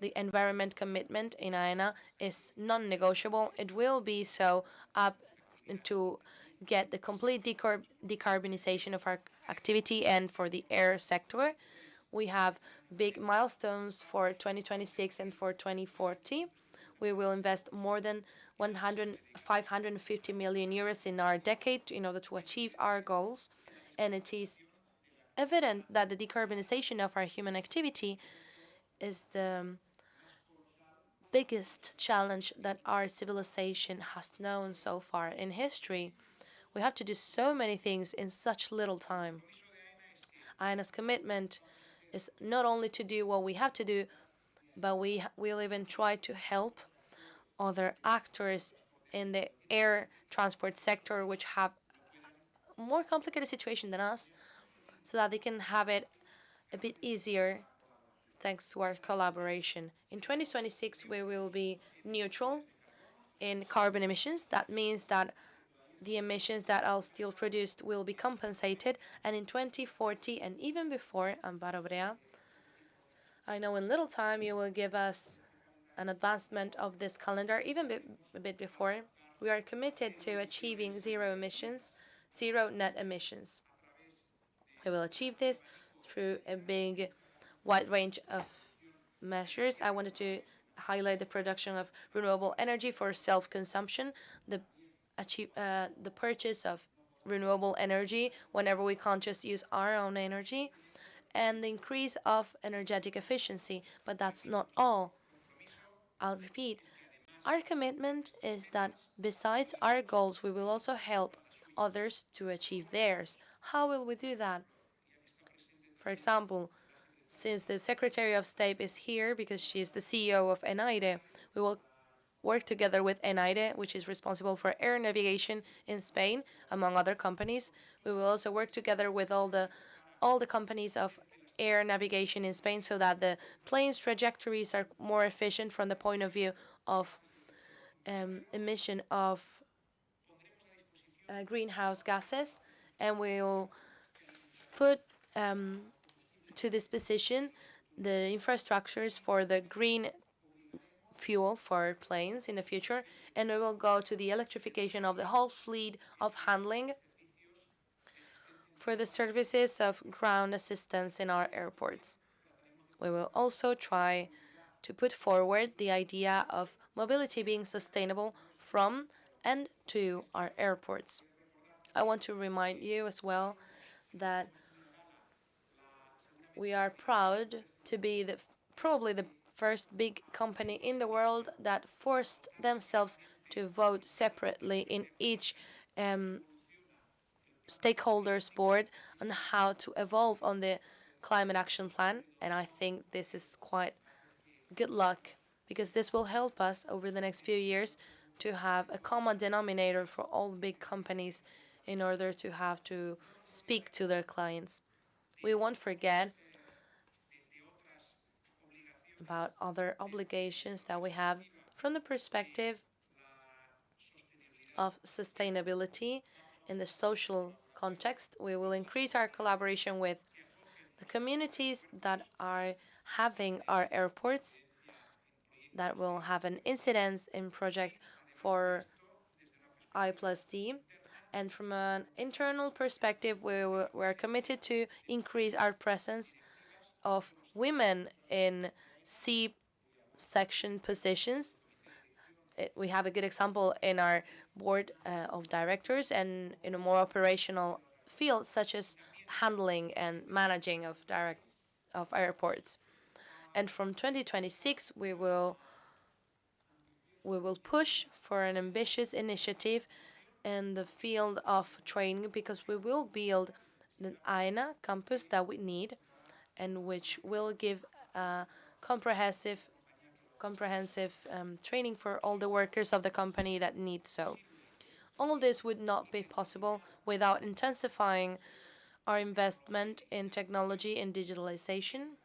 The environment commitment in Aena is non-negotiable. It will be so up to get the complete decarbonization of our activity. And for the air sector, we have big milestones for 2026 and for 2040. We will invest more than 550 million euros in our decade in order to achieve our goals. And it is evident that the decarbonization of our human activity is the biggest challenge that our civilization has known so far in history. We have to do so many things in such little time. Aena's commitment is not only to do what we have to do, but we will even try to help other actors in the air transport sector which have a more complicated situation than us so that they can have it a bit easier thanks to our collaboration. In 2026, we will be neutral in carbon emissions. That means that the emissions that are still produced will be compensated. And in 2040 and even before, Amparo Brea, I know in little time you will give us an advancement of this calendar, even a bit before. We are committed to achieving zero emissions, zero net emissions. We will achieve this through a big, wide range of measures. I wanted to highlight the production of renewable energy for self-consumption, the purchase of renewable energy whenever we can't just use our own energy, and the increase of energetic efficiency. But that's not all. I'll repeat. Our commitment is that besides our goals, we will also help others to achieve theirs. How will we do that? For example, since the Secretary of State is here because she's the CEO of Enaire, we will work together with Enaire, which is responsible for air navigation in Spain, among other companies. We will also work together with all the companies of air navigation in Spain so that the plane's trajectories are more efficient from the point of view of emission of greenhouse gases. And we'll put to this position the infrastructures for the green fuel for planes in the future, and we will go to the electrification of the whole fleet of handling for the services of ground assistance in our airports. We will also try to put forward the idea of mobility being sustainable from and to our airports. I want to remind you as well that we are proud to be probably the first big company in the world that forced themselves to vote separately in each stakeholders board on how to evolve on the climate action plan. And I think this is quite good luck because this will help us over the next few years to have a common denominator for all big companies in order to have to speak to their clients. We won't forget about other obligations that we have from the perspective of sustainability in the social context. We will increase our collaboration with the communities that are having our airports. that will have an incidence in projects for I plus D. And from an internal perspective, we're committed to increase our presence of women in C section positions. We have a good example in our board of directors and in a more operational field, such as handling and managing of airports. And from 2026, we will push for an ambitious initiative in the field of training, because we will build the Aena campus that we need, and which will give comprehensive training for all the workers of the company that need so. All this would not be possible without intensifying our investment in technology and digitalization.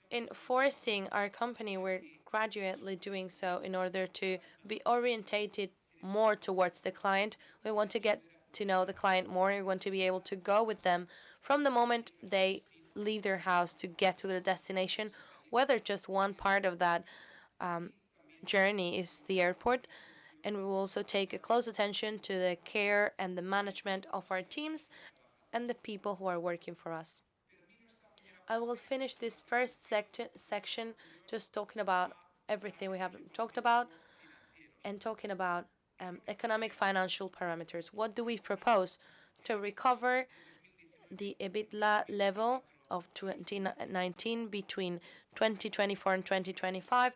In forcing our company, we're gradually doing so in order to be orientated more towards the client. We want to get to know the client more. We want to be able to go with them from the moment they leave their house to get to their destination, whether just one part of that journey is the airport. And we will also take a close attention to the care and the management of our teams and the people who are working for us. I will finish this first section just talking about everything we have talked about, and talking about economic financial parameters. What do we propose to recover the EBITDA level of 2019 between 2024 and 2025,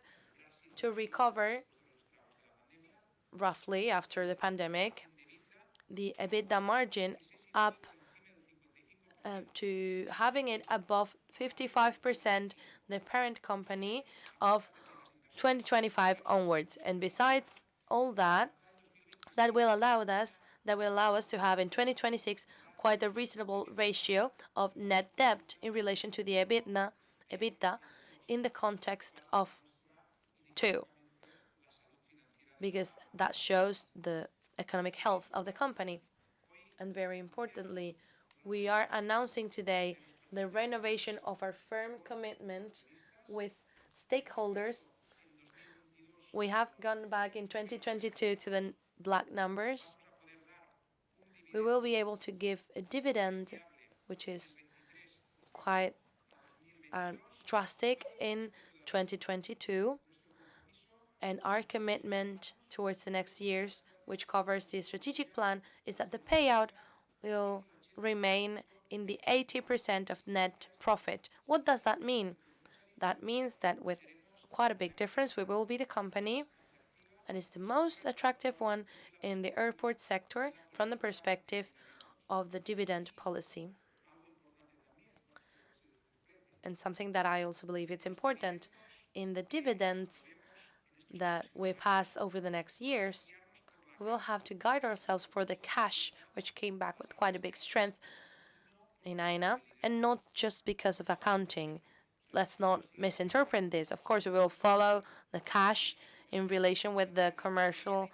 to recover roughly after the pandemic the EBITDA margin up to having it above 55%, the parent company of 2025 onwards. And besides all that, that will allow us to have in 2026 quite a reasonable ratio of net debt in relation to the EBITDA in the context of 2, because that shows the economic health of the company. And very importantly, we are announcing today the renovation of our firm commitment with stakeholders. We have gone back in 2022 to the black numbers. We will be able to give a dividend, which is quite drastic in 2022. And our commitment towards the next years, which covers the strategic plan, is that the payout will remain in the 80% of net profit. What does that mean? That means that with quite a big difference, we will be the company that is the most attractive one in the airport sector from the perspective of the dividend policy. And something that I also believe it's important in the dividends that we pass over the next years, we will have to guide ourselves for the cash, which came back with quite a big strength in Aena, and not just because of accounting. Let's not misinterpret this. Of course, we will follow the cash in relation with the commercial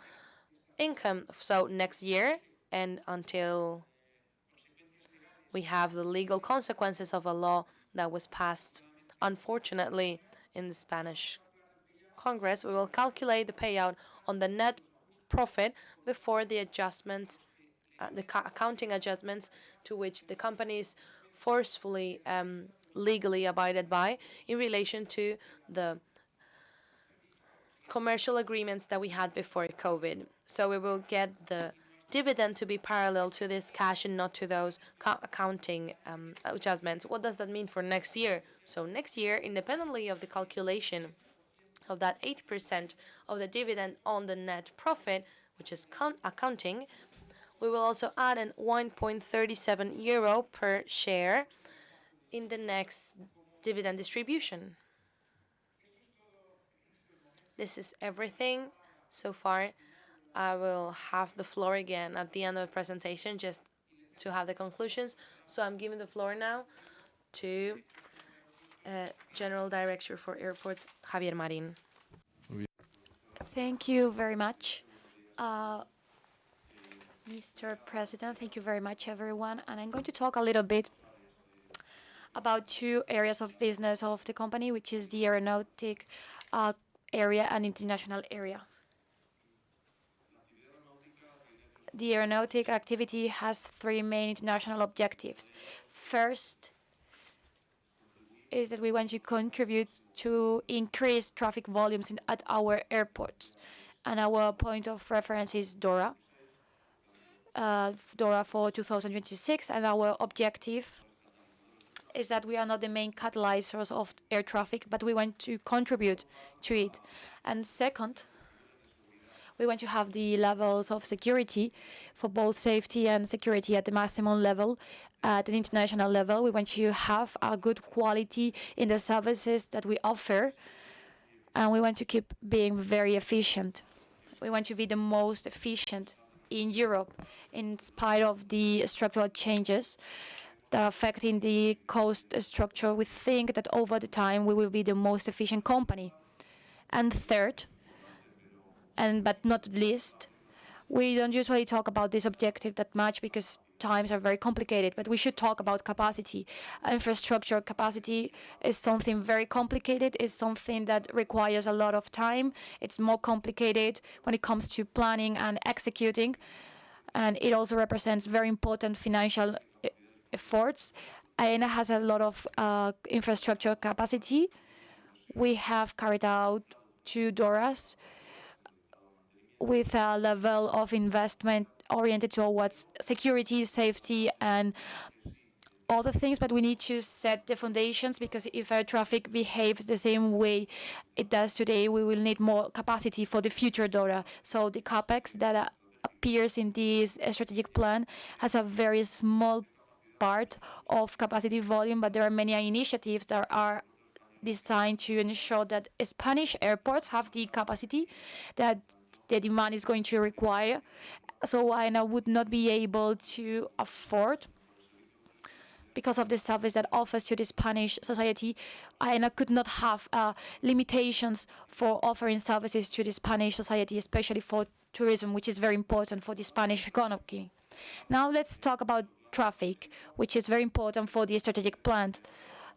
income. So next year, and until we have the legal consequences of a law that was passed, unfortunately, in the Spanish Congress, we will calculate the payout on the net profit before the adjustments, the accounting adjustments to which the companies forcefully legally abided by in relation to the commercial agreements that we had before COVID. So we will get the dividend to be parallel to this cash and not to those accounting adjustments. What does that mean for next year? So next year, independently of the calculation of that 8% of the dividend on the net profit, which is accounting, we will also add an 1.37 euro per share in the next dividend distribution. This is everything so far. I will have the floor again at the end of the presentation just to have the conclusions. So I'm giving the floor now to General Director for Airports, Javier Marín. Thank you very much, Mr. President. Thank you very much, everyone. And I'm going to talk a little bit about two areas of business of the company, which is the aeronautic uh, area and international area. The aeronautic activity has three main international objectives. First is that we want to contribute to increase traffic volumes at our airports. And our point of reference is DORA for 2026. And our objective is that we are not the main catalyzers of air traffic, but we want to contribute to it. And second, we want to have the levels of security for both safety and security at the maximum level. At an international level, we want to have a good quality in the services that we offer, and we want to keep being very efficient. We want to be the most efficient in Europe, in spite of the structural changes that are affecting the cost structure. We think that over the time we will be the most efficient company. And third, and but not least, we don't usually talk about this objective that much because times are very complicated, but we should talk about capacity. Infrastructure capacity is something very complicated, is something that requires a lot of time. It's more complicated when it comes to planning and executing, and it also represents very important financial efforts. Aena has a lot of infrastructure capacity. We have carried out 2 DORAs with a level of investment oriented towards security, safety, and other things, but we need to set the foundations because if air traffic behaves the same way it does today, we will need more capacity for the future DORA. So the capex that appears in this strategic plan has a very small part of capacity volume, but there are many initiatives that are designed to ensure that Spanish airports have the capacity that the demand is going to require. So Aena would not be able to afford, because of the service that offers to the Spanish society, Aena could not have limitations for offering services to the Spanish society, especially for tourism, which is very important for the Spanish economy. Now let's talk about traffic, which is very important for the strategic plan.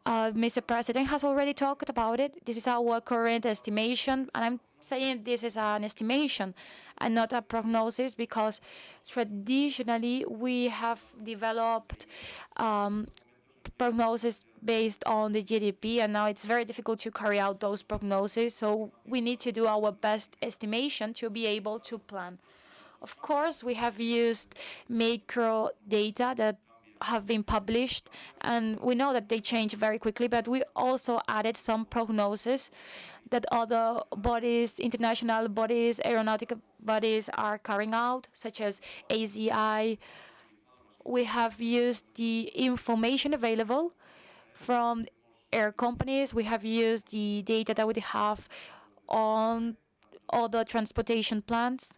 Mr. President has already talked about it. This is our current estimation, and I'm saying this is an estimation and not a prognosis because traditionally we have developed prognosis based on the GDP, and now it's very difficult to carry out those prognoses. So we need to do our best estimation to be able to plan. Of course, we have used macro data that have been published, and we know that they change very quickly, but we also added some prognosis that other bodies, international bodies, aeronautic bodies are carrying out, such as AZI. We have used the information available from air companies. We have used the data that we have on other transportation plans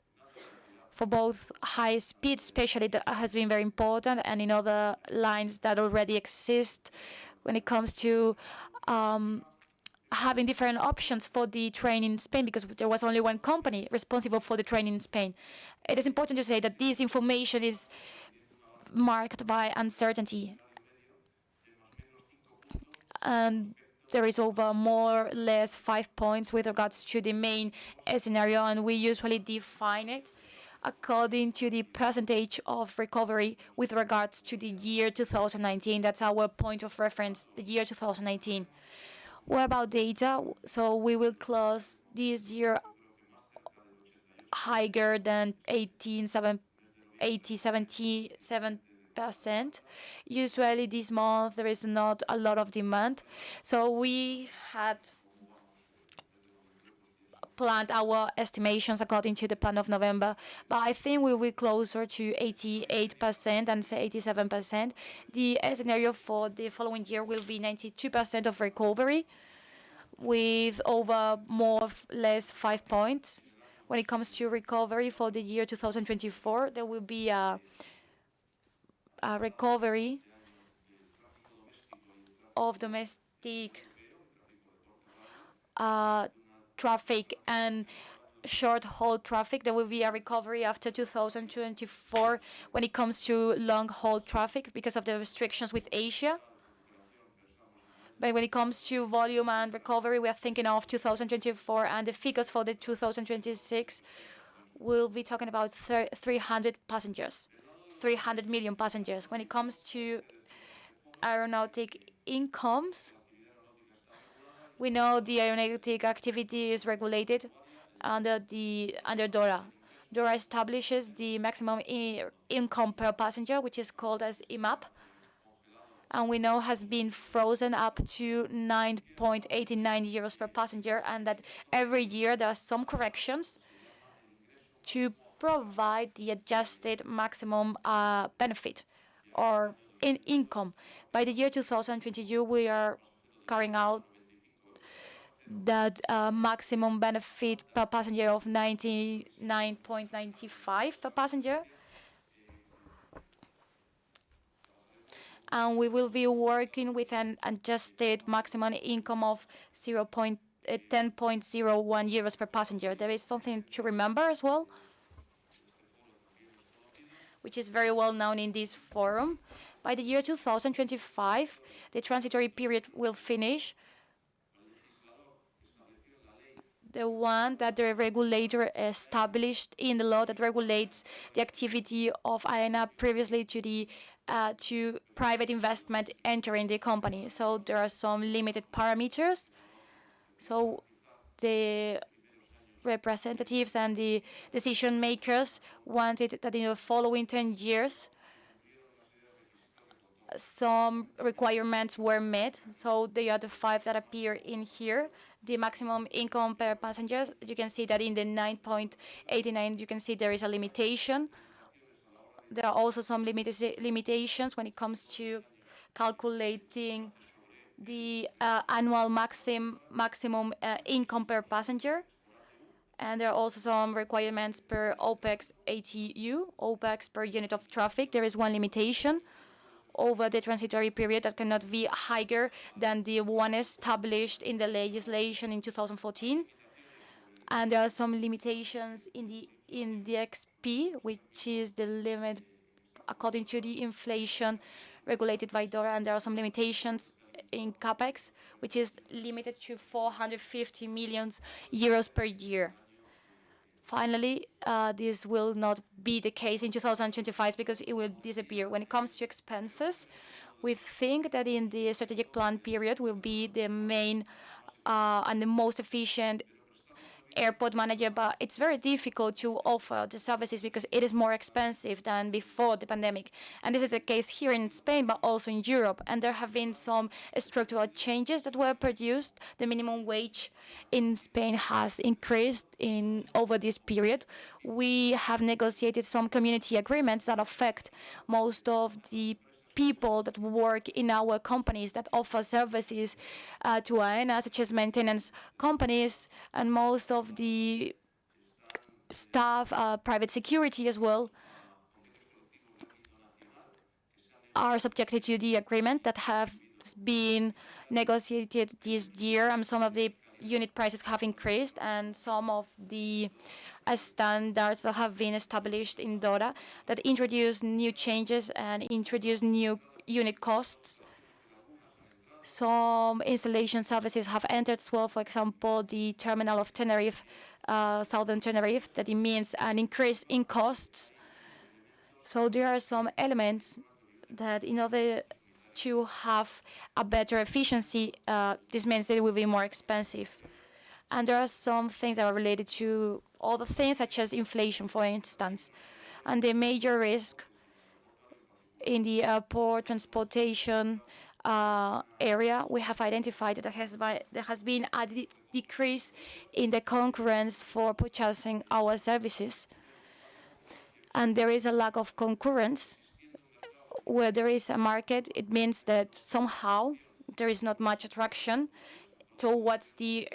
for both high speed, especially that has been very important, and in other lines that already exist when it comes to having different options for the train in Spain, because there was only one company responsible for the train in Spain. It is important to say that this information is marked by uncertainty. And there is over more or less 5 points with regards to the main scenario, and we usually define it according to the percentage of recovery with regards to the year 2019. That's our point of reference, the year 2019. What about data? So we will close this year higher than 77%. Usually this month there is not a lot of demand. So we had planned our estimations according to the plan of November, but I think we will be closer to 88% and say 87%. The scenario for the following year will be 92% of recovery, with over more or less 5 points. When it comes to recovery for the year 2024, there will be a recovery of domestic traffic and short-haul traffic. There will be a recovery after 2024 when it comes to long-haul traffic because of the restrictions with Asia. But when it comes to volume and recovery, we are thinking of 2024, and the figures for the 2026 will be talking about 300 passengers, 300 million passengers. When it comes to aeronautic incomes, we know the aeronautic activity is regulated under DORA. DORA establishes the maximum income per passenger, which is called as IMAP, and we know has been frozen up to 9.89 euros per passenger, and that every year there are some corrections to provide the adjusted maximum benefit or income. By the year 2022, we are carrying out that maximum benefit per passenger of 99.95 per passenger. And we will be working with an adjusted maximum income of 10.01 euros per passenger. There is something to remember as well, which is very well known in this forum. By the year 2025, the transitory period will finish, the one that the regulator established in the law that regulates the activity of Aena previously to private investment entering the company. So there are some limited parameters. So the representatives and the decision makers wanted that in the following 10 years some requirements were met. So they are the 5 that appear in here. The maximum income per passenger, you can see that in the 9.89, you can see there is a limitation. There are also some limitations when it comes to calculating the annual maximum income per passenger. And there are also some requirements per OPEX ATU, OPEX per unit of traffic. There is one limitation over the transitory period that cannot be higher than the one established in the legislation in 2014. And there are some limitations in the XP, which is the limit according to the inflation regulated by DORA. And there are some limitations in CAPEX, which is limited to 450 million euros per year. Finally, this will not be the case in 2025 because it will disappear. When it comes to expenses, we think that in the strategic plan period will be the main and the most efficient airport manager, but it's very difficult to offer the services because it is more expensive than before the pandemic. And this is the case here in Spain, but also in Europe. And there have been some structural changes that were produced. The minimum wage in Spain has increased over this period. We have negotiated some community agreements that affect most of the people that work in our companies that offer services to Aena, such as maintenance companies, and most of the staff, private security as well, are subjected to the agreement that have been negotiated this year, and some of the unit prices have increased, and some of the standards that have been established in DORA that introduce new changes and introduce new unit costs. Some installation services have entered as well, for example, the terminal of Tenerife, southern Tenerife, that it means an increase in costs. So there are some elements that in order to have a better efficiency, this means that it will be more expensive. And there are some things that are related to other things, such as inflation, for instance. And the major risk in the airport transportation area, we have identified that there has been a decrease in the concurrence for purchasing our services. And there is a lack of concurrence. Where there is a market, it means that somehow there is not much attraction towards the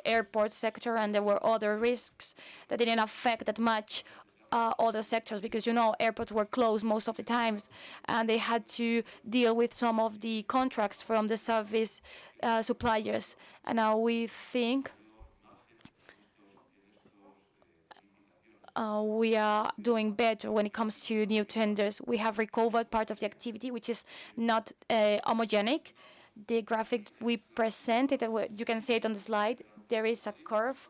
airport sector, and there were other risks that didn't affect that much other sectors because, airports were closed most of the times, and they had to deal with some of the contracts from the service suppliers. And now we think we are doing better when it comes to new tenders. We have recovered part of the activity, which is not homogenic. the graphic we presented, you can see it on the slide. There is a curve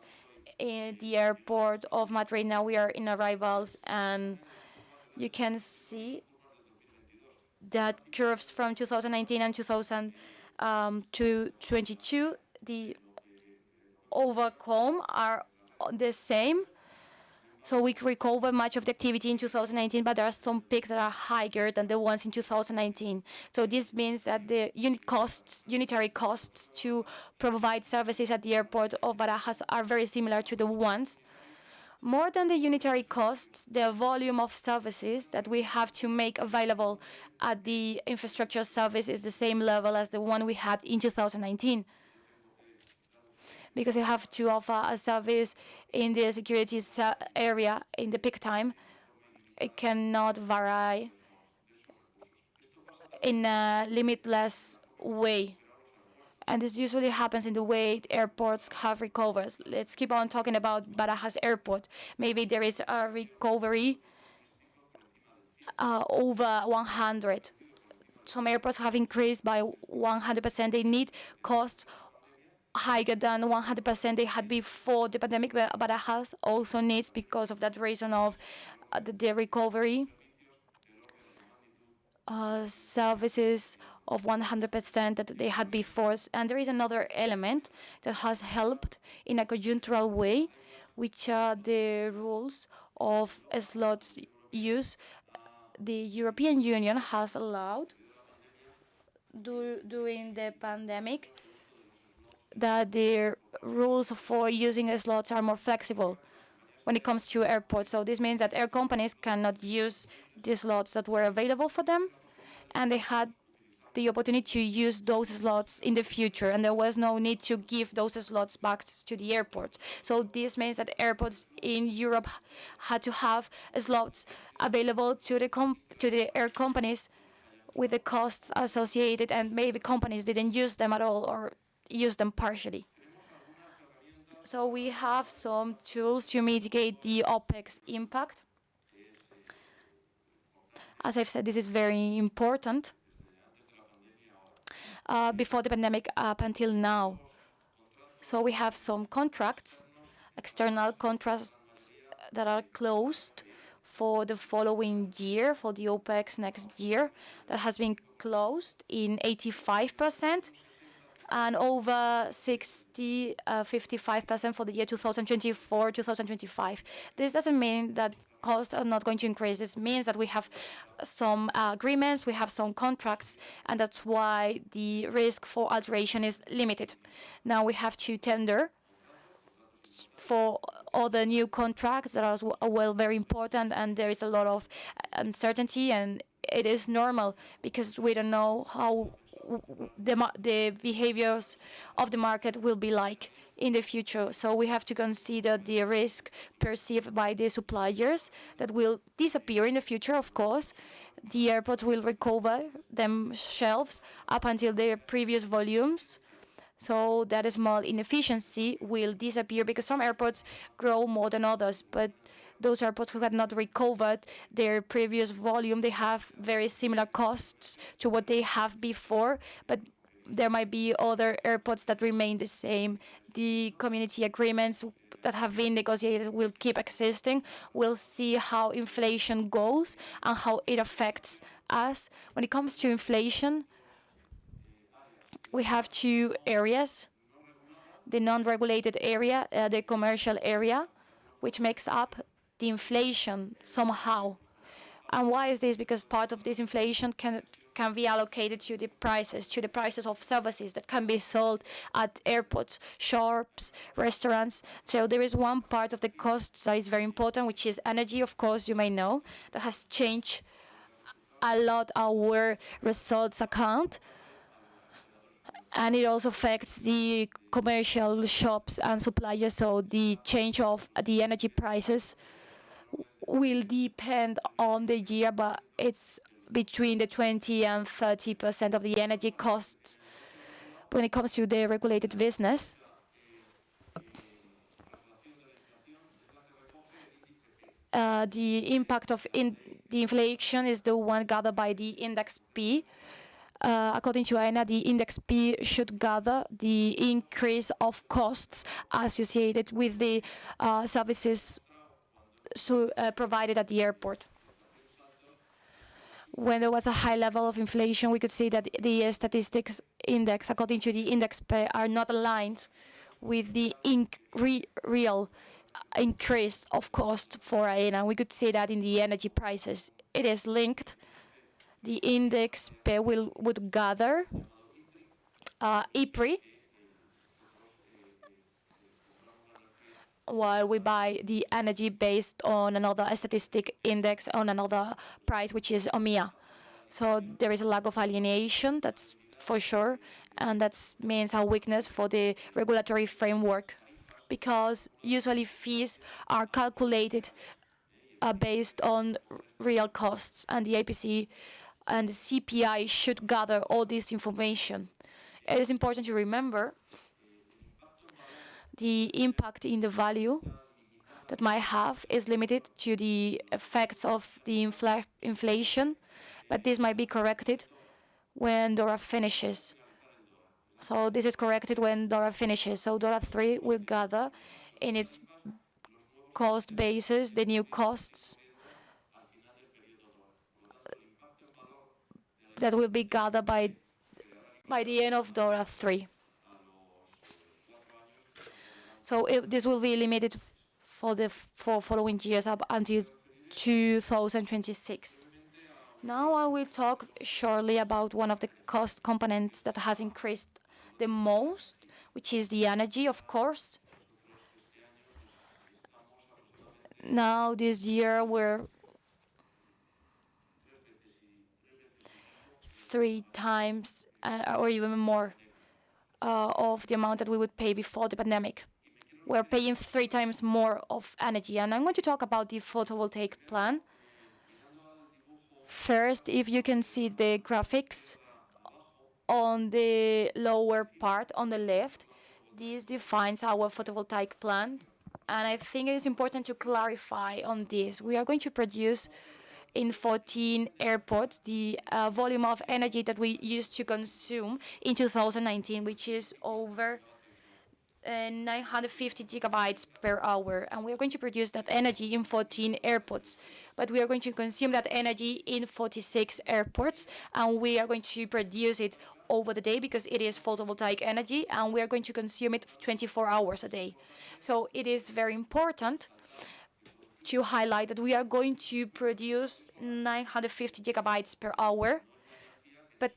in the airport of Madrid. Now we are in arrivals, and you can see that curves from 2019 and 2022, the overcome are the same. So we recover much of the activity in 2019, but there are some peaks that are higher than the ones in 2019. So this means that the unitary costs to provide services at the airport of Barajas are very similar to the ones. More than the unitary costs, the volume of services that we have to make available at the infrastructure service is the same level as the one we had in 2019. Because you have to offer a service in the security area in the peak time, it cannot vary in a limitless way. And this usually happens in the way airports have recovered. Let's keep on talking about Barajas Airport. Maybe there is a recovery over 100. Some airports have increased by 100%. They need cost higher than 100% they had before the pandemic, but Barajas also needs, because of that reason of the recovery, services of 100% that they had before. And there is another element that has helped in a conjunctural way, which are the rules of slots use. The European Union has allowed during the pandemic that the rules for using slots are more flexible when it comes to airports. So this means that air companies cannot use the slots that were available for them, and they had the opportunity to use those slots in the future, and there was no need to give those slots back to the airport. So this means that airports in Europe had to have slots available to the air companies with the costs associated, and maybe companies didn't use them at all or use them partially. So we have some tools to mitigate the OPEX impact. As I've said, this is very important. Before the pandemic up until now. So we have some contracts, external contracts that are closed for the following year, for the OPEX next year, that has been closed in 85%, and over 55% for the year 2024, 2025. This doesn't mean that costs are not going to increase. This means that we have some agreements, we have some contracts, and that's why the risk for alteration is limited. Now we have to tender for all the new contracts that are very important, and there is a lot of uncertainty, and it is normal because we don't know how the behaviors of the market will be like in the future. So we have to consider the risk perceived by the suppliers that will disappear in the future, of course. The airports will recover themselves up until their previous volumes. So that small inefficiency will disappear because some airports grow more than others, but those airports who had not recovered their previous volume, they have very similar costs to what they have before, but there might be other airports that remain the same. The community agreements that have been negotiated will keep existing. We'll see how inflation goes and how it affects us. When it comes to inflation, we have two areas: the non-regulated area, the commercial area, which makes up the inflation somehow. And why is this? Because part of this inflation can be allocated to the prices of services that can be sold at airports, shops, restaurants. So there is one part of the cost that is very important, which is energy, of course, you may know, that has changed a lot our results account. And it also affects the commercial shops and suppliers, so the change of the energy prices will depend on the year, but it's between the 20 and 30% of the energy costs when it comes to the regulated business. The impact of the inflation is the one gathered by the index P. according to Aena, the index P should gather the increase of costs associated with the services provided at the airport. When there was a high level of inflation, we could see that the statistics index, according to the index P, are not aligned with the real increase of cost for Aena. We could see that in the energy prices. It is linked. The index P would gather IPRI, while we buy the energy based on another statistic index, on another price, which is OMIA. So there is a lack of alienation, that's for sure, and that means a weakness for the regulatory framework, because usually fees are calculated based on real costs, and the APC and the CPI should gather all this information. It is important to remember the impact in the value that might have is limited to the effects of the inflation, but this might be corrected when DORA finishes. So this is corrected when DORA finishes. So DORA 3 will gather in its cost basis the new costs that will be gathered by the end of DORA 3. So this will be limited for following years up until 2026. Now I will talk shortly about one of the cost components that has increased the most, which is the energy, of course. Now this year we're 3 times or even more of the amount that we would pay before the pandemic. We're paying 3 times more of energy. And I'm going to talk about the photovoltaic plan. First, if you can see the graphics on the lower part on the left, this defines our photovoltaic plant. And I think it is important to clarify on this. We are going to produce in 14 airports the volume of energy that we used to consume in 2019, which is over 950 gigabytes per hour, and we are going to produce that energy in 14 airports. But we are going to consume that energy in 46 airports, and we are going to produce it over the day because it is photovoltaic energy, and we are going to consume it 24 hours a day. So it is very important to highlight that we are going to produce 950 gigabytes per hour, but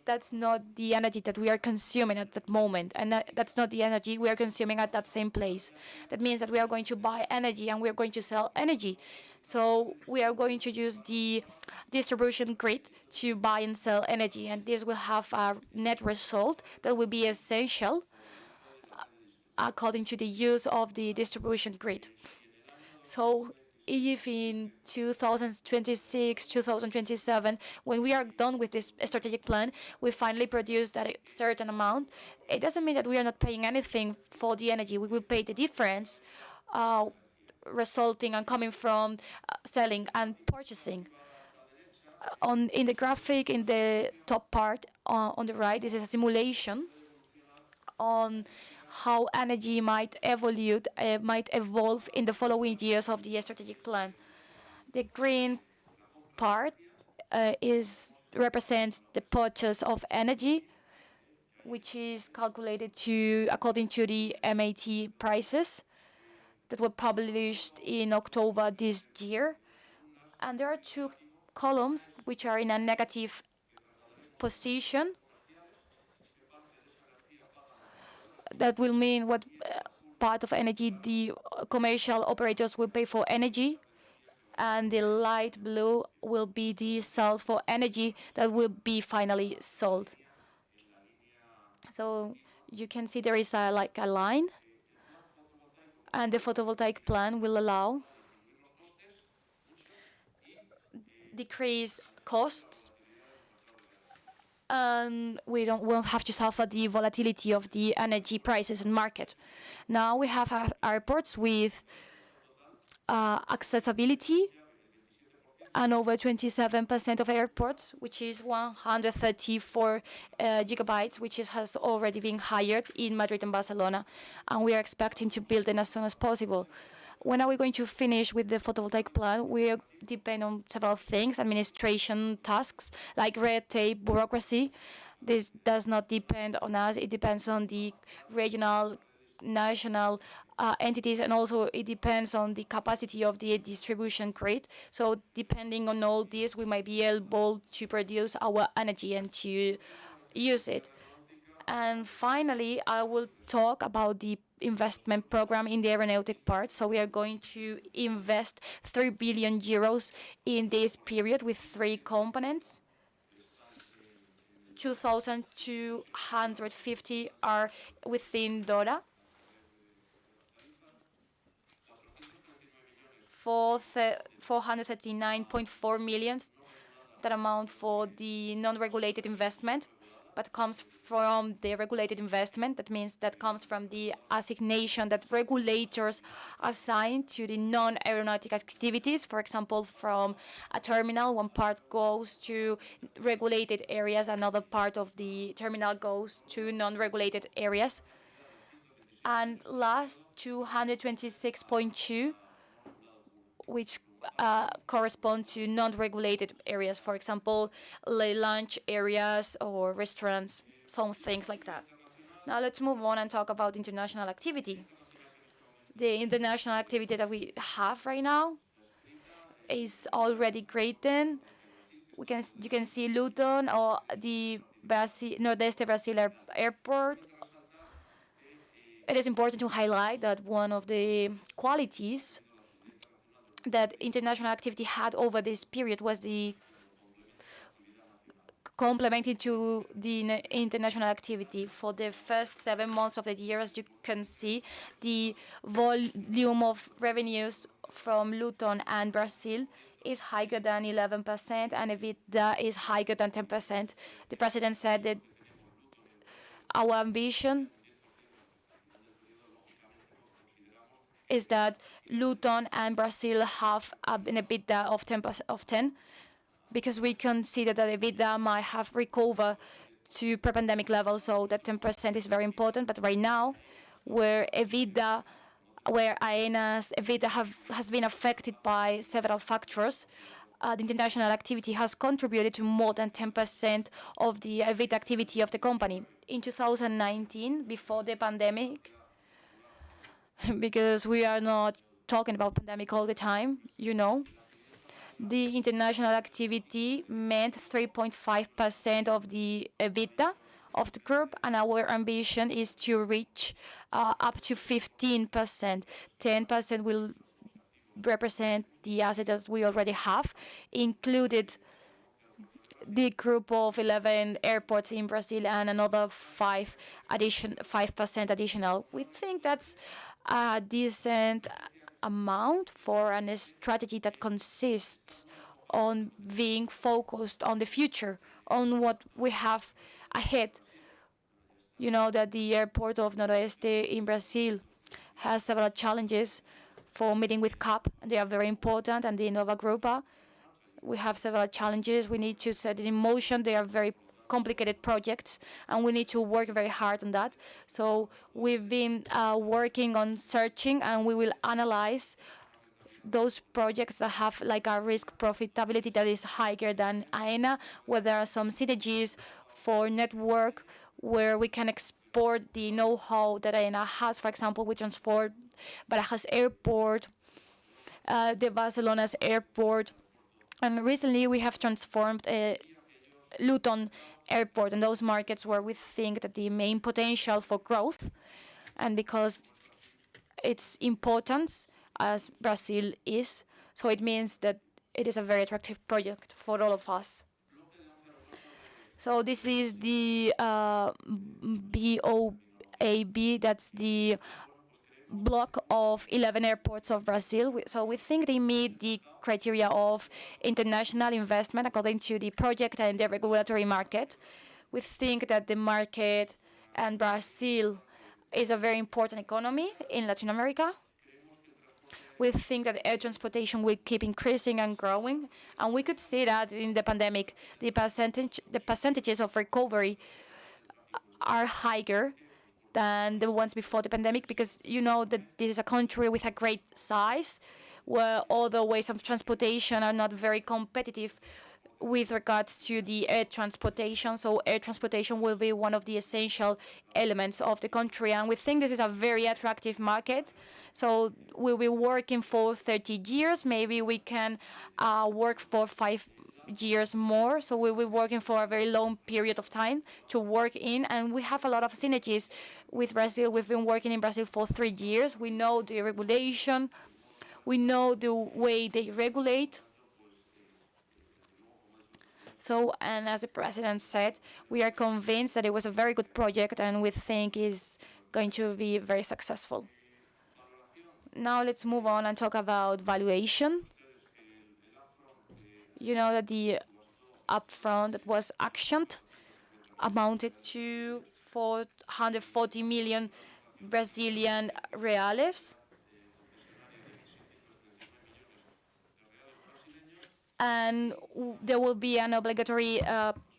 that's not the energy that we are consuming at that moment, and that's not the energy we are consuming at that same place. That means that we are going to buy energy and we are going to sell energy. So we are going to use the distribution grid to buy and sell energy, and this will have a net result that will be essential according to the use of the distribution grid. So if in 2026, 2027, when we are done with this strategic plan, we finally produce that certain amount, it doesn't mean that we are not paying anything for the energy. We will pay the difference resulting and coming from selling and purchasing. In the graphic in the top part on the right, this is a simulation on how energy might evolve in the following years of the strategic plan. The green part represents the purchase of energy, which is calculated according to the MAT prices that were published in October this year. And there are 2 columns which are in a negative position. That will mean what part of energy the commercial operators will pay for energy, and the light blue will be the sales for energy that will be finally sold. So you can see there is a line, and the photovoltaic plan will allow decrease costs, and we won't have to suffer the volatility of the energy prices and market. Now we have airports with accessibility and over 27% of airports, which is 134 gigabytes, which has already been hired in Madrid and Barcelona, and we are expecting to build it as soon as possible. When are we going to finish with the photovoltaic plant? We depend on several things, administration tasks like red tape, bureaucracy. This does not depend on us. It depends on the regional, national entities, and also it depends on the capacity of the distribution grid. So depending on all this, we might be able to produce our energy and to use it. And finally, I will talk about the investment program in the aeronautic part. So we are going to invest 3 billion euros in this period with three components. 2,250 are within DORA. 439.4 million, that amount for the non-regulated investment, but comes from the regulated investment. That means that comes from the assignation that regulators assign to the non-aeronautic activities. For example, from a terminal, one part goes to regulated areas, another part of the terminal goes to non-regulated areas. And last, 226.2, which correspond to non-regulated areas, for example, lunch areas or restaurants, some things like that. Now let's move on and talk about international activity. The international activity that we have right now is already great. Then you can see Luton or the Nordeste Brazil airport. It is important to highlight that one of the qualities that international activity had over this period was the complementing to the international activity. For the first 7 months of the year, as you can see, the volume of revenues from Luton and Brazil is higher than 11%, and EBITDA is higher than 10%. The president said that our ambition is that Luton and Brazil have an EBITDA of 10%, because we consider that EBITDA might have recovered to pre-pandemic levels, so that 10% is very important. But right now, where Aena's EBITDA has been affected by several factors, the international activity has contributed to more than 10% of the EBITDA activity of the company. In 2019, before the pandemic, because we are not talking about pandemic all the time, the international activity meant 3.5% of the EBITDA of the group, and our ambition is to reach up to 15%. 10% will represent the assets we already have, included the group of 11 airports in Brazil and another 5% additional. We think that's a decent amount for a strategy that consists on being focused on the future, on what we have ahead. You know that the airport of Noroeste in Brazil has several challenges for meeting with CAP, and they are very important, and the Nova Grupa, we have several challenges. We need to set it in motion. They are very complicated projects, and we need to work very hard on that. So we've been working on searching, and we will analyze those projects that have like a risk profitability that is higher than Aena, where there are some synergies for network, where we can export the know-how that Aena has. For example, we transport Barajas Airport, the Barcelona's airport, and recently we have transformed Luton Airport, and those markets where we think that the main potential for growth, and because its importance as Brazil is, so it means that it is a very attractive project for all of us. So this is the BOAB, that's the block of 11 airports of Brazil. So we think they meet the criteria of international investment according to the project and the regulatory market. We think that the market and Brazil is a very important economy in Latin America. We think that air transportation will keep increasing and growing, and we could see that in the pandemic, the percentages of recovery are higher than the ones before the pandemic, because you know that this is a country with a great size where all the ways of transportation are not very competitive with regards to the air transportation. So air transportation will be one of the essential elements of the country, and we think this is a very attractive market. So we'll be working for 30 years. Maybe we can work for 5 years more. So we'll be working for a very long period of time to work in, and we have a lot of synergies with Brazil. We've been working in Brazil for 3 years. We know the regulation. We know the way they regulate. So, and as the president said, we are convinced that it was a very good project, and we think is going to be very successful. Now let's move on and talk about valuation. You know that the upfront that was actioned amounted to 440 million Brazilian reales. And there will be an obligatory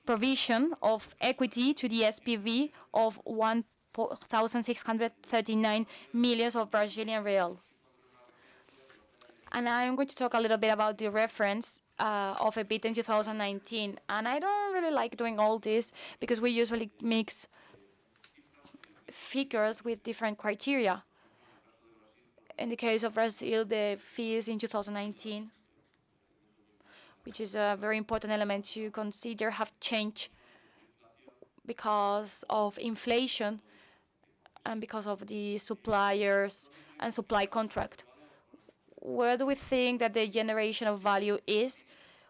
provision of equity to the SPV of 1,639 million of Brazilian real. And I'm going to talk a little bit about the reference of EBIT in 2019. And I don't really like doing all this because we usually mix figures with different criteria. In the case of Brazil, the fees in 2019, which is a very important element to consider, have changed because of inflation and because of the suppliers and supply contract. Where do we think that the generation of value is?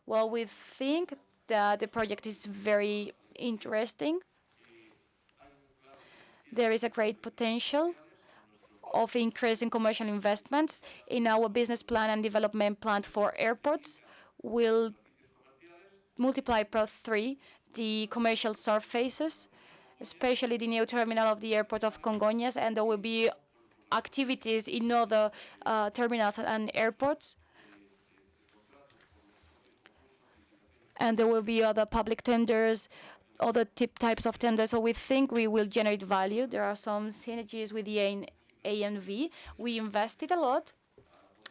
Well, we think that the project is very interesting. There is a great potential of increasing commercial investments. In our business plan and development plan for airports, will multiply per 3 the commercial surfaces, especially the new terminal of the airport of Congonhas, and there will be activities in other terminals and airports. And there will be other public tenders, other types of tenders. So we think we will generate value. There are some synergies with the ANV. We invested a lot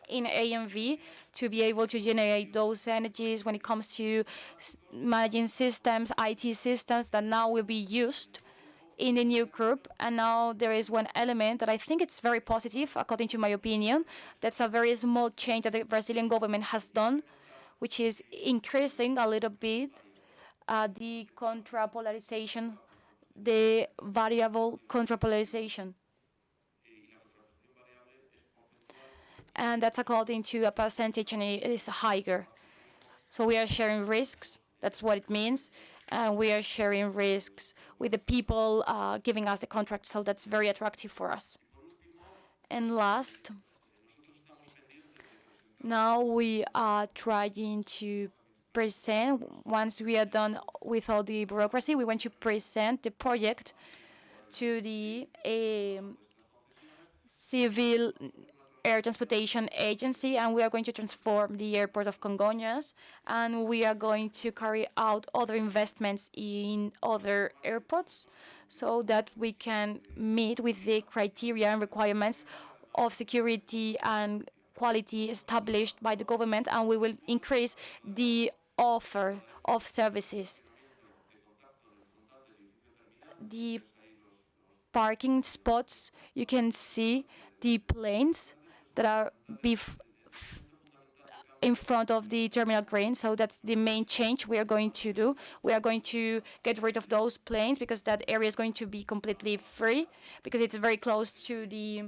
in ANV to be able to generate those energies when it comes to managing systems, IT systems that now will be used in the new group. And now there is one element that I think it's very positive, according to my opinion. That's a very small change that the Brazilian government has done, which is increasing a little bit the contrapolarization, the variable contrapolarization. And that's according to a percentage, and it is higher. So we are sharing risks. That's what it means. And we are sharing risks with the people giving us the contract. So that's very attractive for us. And last, now we are trying to present, once we are done with all the bureaucracy, we want to present the project to the civil air transportation agency, and we are going to transform the airport of Congonhas, and we are going to carry out other investments in other airports so that we can meet with the criteria and requirements of security and quality established by the government, and we will increase the offer of services. The parking spots, you can see the planes that are in front of the terminal green. So that's the main change we are going to do. We are going to get rid of those planes because that area is going to be completely free because it's very close to the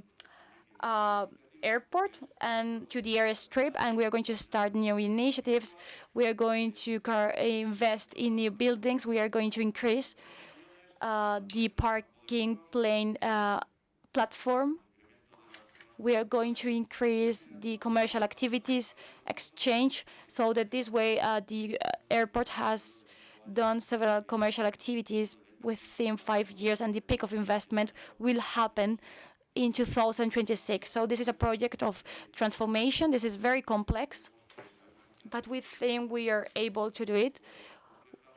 airport and to the airstrip, and we are going to start new initiatives. We are going to invest in new buildings. We are going to increase the parking plane platform. We are going to increase the commercial activities exchange so that this way the airport has done several commercial activities within 5 years, and the peak of investment will happen in 2026. So this is a project of transformation. This is very complex, but we think we are able to do it.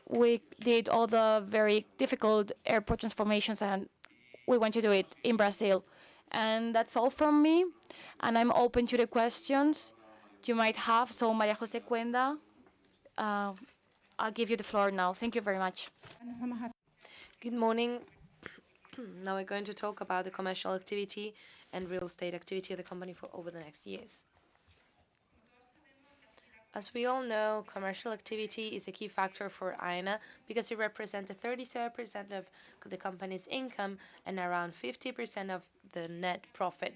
We did all the very difficult airport transformations, and we want to do it in Brazil. And that's all from me. And I'm open to the questions you might have. So María José Cuenda, I'll give you the floor now. Thank you very much. Good morning. Now we're going to talk about the commercial activity and real estate activity of the company for over the next years. As we all know, commercial activity is a key factor for Aena because it represented 37% of the company's income and around 50% of the net profit.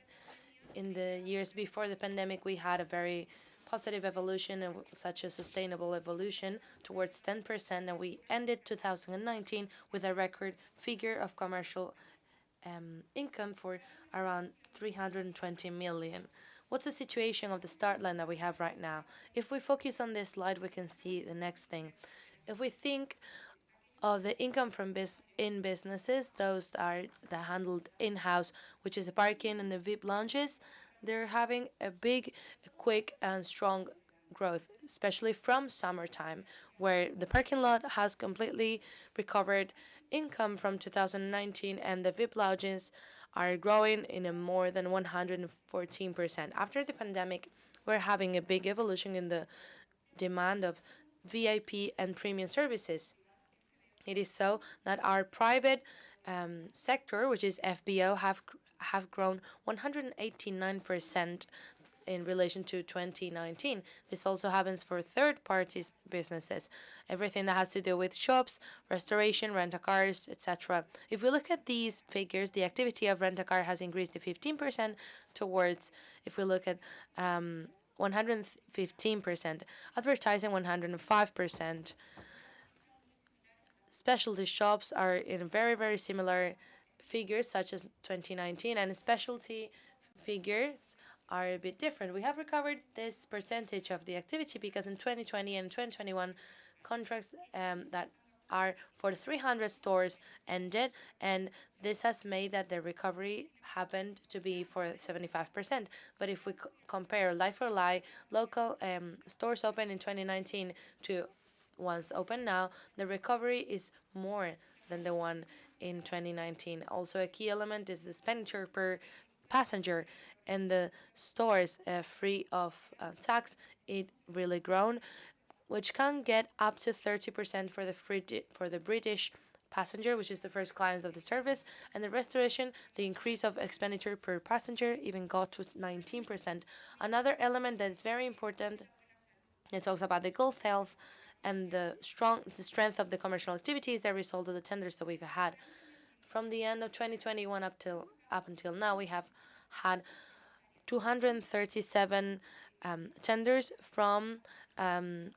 In the years before the pandemic, we had a very positive evolution and such a sustainable evolution towards 10%, and we ended 2019 with a record figure of commercial income for around 320 million. What's the situation of the start line that we have right now? If we focus on this slide, we can see the next thing. If we think of the income from businesses, those are that handled in-house, which is the parking and the VIP lounges, they're having a big, quick, and strong growth, especially from summertime, where the parking lot has completely recovered income from 2019, and the VIP lounges are growing in a more than 114%. After the pandemic, we're having a big evolution in the demand of VIP and premium services. It is so that our private sector, which is FBO, have grown 189% in relation to 2019. This also happens for third parties businesses, everything that has to do with shops, restoration, rent-a-cars, etc. If we look at these figures, the activity of rent-a-car has increased to 15% towards, if we look at 115%, advertising 105%. Specialty shops are in very, very similar figures such as 2019, and specialty figures are a bit different. We have recovered this percentage of the activity because in 2020 and 2021, contracts that are for 300 stores ended, and this has made that the recovery happened to be for 75%. But if we compare like-for-like local stores open in 2019 to ones open now, the recovery is more than the one in 2019. Also, a key element is the expenditure per passenger, and the stores free of tax, it really grown, which can get up to 30% for the British passenger, which is the first client of the service, and the restoration, the increase of expenditure per passenger even got to 19%. Another element that is very important, it talks about the good health and the strength of the commercial activity is the result of the tenders that we've had. From the end of 2021 up until now, we have had 237 tenders from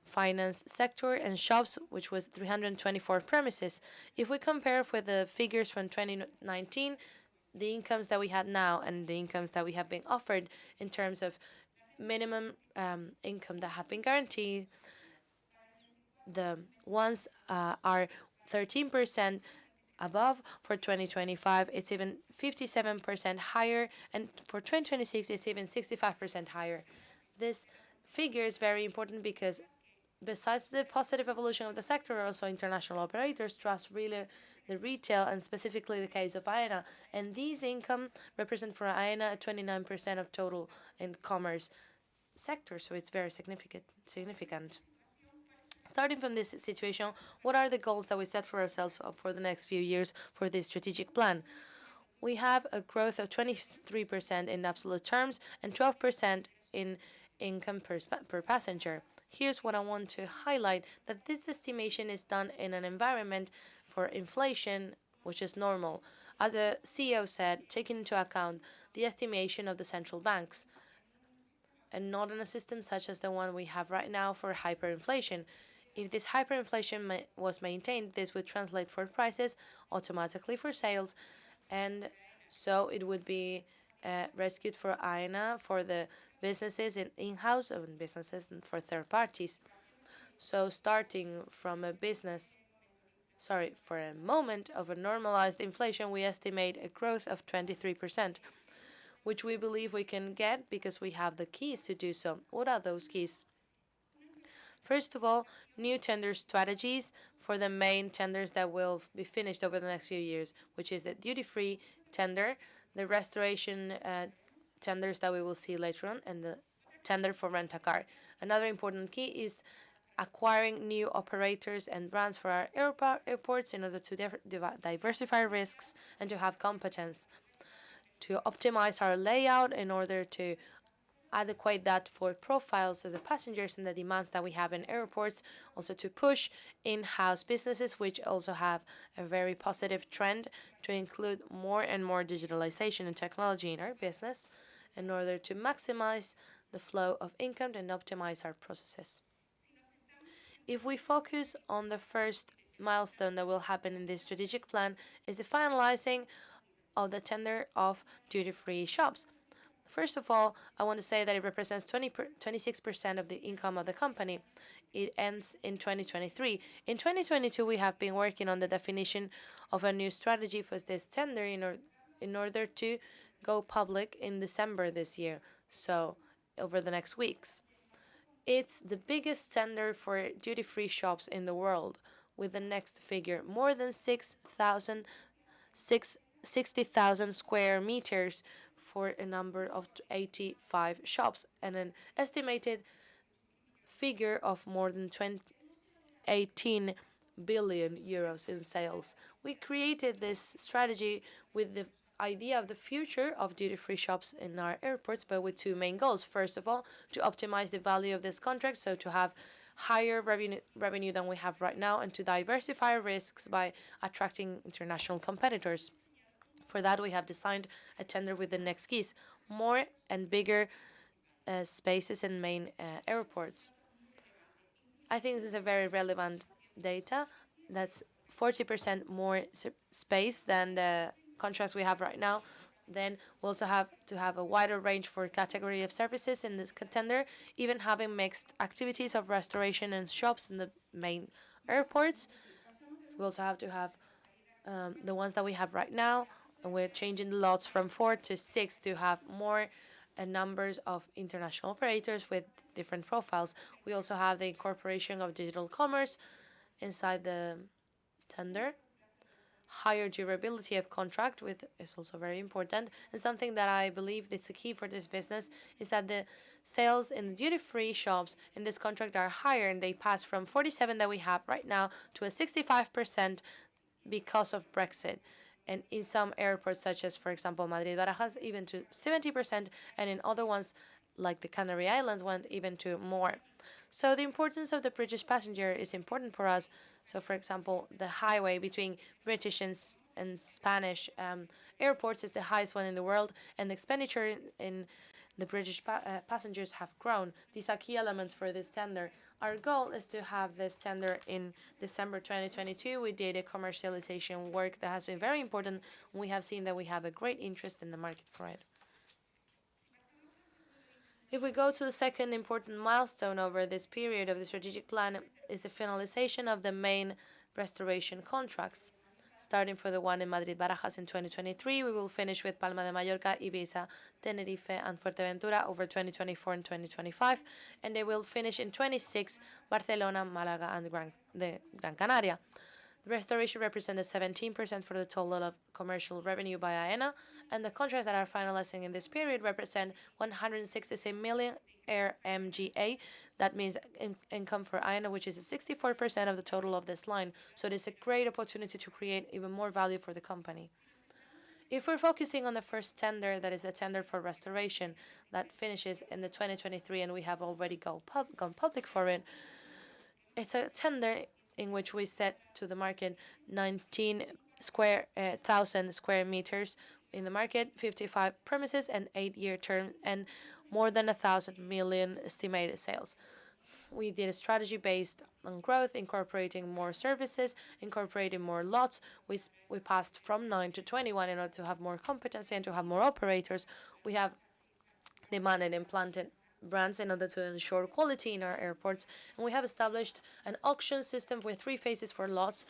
finance sector and shops, which was 324 premises. If we compare with the figures from 2019, the incomes that we had now and the incomes that we have been offered in terms of minimum income that have been guaranteed, the ones are 13% above. For 2025, it's even 57% higher, and for 2026, it's even 65% higher. This figure is very important because besides the positive evolution of the sector, also international operators trust really the retail, and specifically the case of Aena. And these income represent for Aena 29% of total in commerce sector, so it's very significant. Starting from this situation, what are the goals that we set for ourselves for the next few years for this strategic plan? We have a growth of 23% in absolute terms and 12% in income per passenger. Here's what I want to highlight, that this estimation is done in an environment for inflation, which is normal. As the CEO said, taking into account the estimation of the central banks, and not in a system such as the one we have right now for hyperinflation. If this hyperinflation was maintained, this would translate for prices automatically for sales, and so it would be rescued for Aena, for the businesses in-house and businesses for third parties. So starting from for a moment of a normalized inflation, we estimate a growth of 23%. which we believe we can get because we have the keys to do so. What are those keys? First of all, new tender strategies for the main tenders that will be finished over the next few years, which is the duty-free tender, the restoration tenders that we will see later on, and the tender for rent-a-car. Another important key is acquiring new operators and brands for our airports in order to diversify risks and to have competence, to optimize our layout in order to adequate that for profiles of the passengers and the demands that we have in airports, also to push in-house businesses, which also have a very positive trend to include more and more digitalization and technology in our business in order to maximize the flow of income and optimize our processes. If we focus on the first milestone that will happen in this strategic plan is the finalizing of the tender of duty-free shops. First of all, I want to say that it represents 26% of the income of the company. It ends in 2023. In 2022, we have been working on the definition of a new strategy for this tender in order to go public in December this year, so over the next weeks. It's the biggest tender for duty-free shops in the world, with the next figure more than 60,000 square meters for a number of 85 shops and an estimated figure of more than 18 billion euros in sales. We created this strategy with the idea of the future of duty-free shops in our airports, but with two main goals. First of all, to optimize the value of this contract, so to have higher revenue than we have right now, and to diversify risks by attracting international competitors. For that, we have designed a tender with the next keys: more and bigger spaces in main airports. I think this is a very relevant data. That's 40% more space than the contracts we have right now. Then we also have to have a wider range for category of services in this tender, even having mixed activities of restoration and shops in the main airports. We also have to have the ones that we have right now, and we're changing the lots from 4 to 6 to have more numbers of international operators with different profiles. We also have the incorporation of digital commerce inside the tender. Higher durability of contract with is also very important, and something that I believe that's a key for this business is that the sales in the duty-free shops in this contract are higher, and they pass from 47 that we have right now to a 65% because of Brexit. And in some airports, such as, for example, Madrid Barajas, even to 70%, and in other ones, like the Canary Islands, went even to more. So the importance of the British passenger is important for us. So, for example, the highway between British and Spanish airports is the highest one in the world, and the expenditure in the British passengers have grown. These are key elements for this tender. Our goal is to have this tender in December 2022. We did a commercialization work that has been very important. We have seen that we have a great interest in the market for it. If we go to the second important milestone over this period of the strategic plan, is the finalization of the main restoration contracts. Starting for the one in Madrid Barajas in 2023, we will finish with Palma de Mallorca, Ibiza, Tenerife, and Fuerteventura over 2024 and 2025, and they will finish in 26 Barcelona, Malaga, and Gran Canaria. The restoration represented 17% for the total of commercial revenue by Aena, and the contracts that are finalizing in this period represent 166 million RMGA. That means income for Aena, which is 64% of the total of this line. So it is a great opportunity to create even more value for the company. If we're focusing on the first tender, that is the tender for restoration, that finishes in the 2023, and we have already gone public for it, it's a tender in which we set to the market 19,000 square meters in the market, 55 premises, and 8-year term, and more than 1,000 million estimated sales. We did a strategy based on growth, incorporating more services, incorporating more lots. We passed from 9 to 21 in order to have more competency and to have more operators. We have demanded implanted brands in order to ensure quality in our airports, and we have established an auction system with 3 phases for lots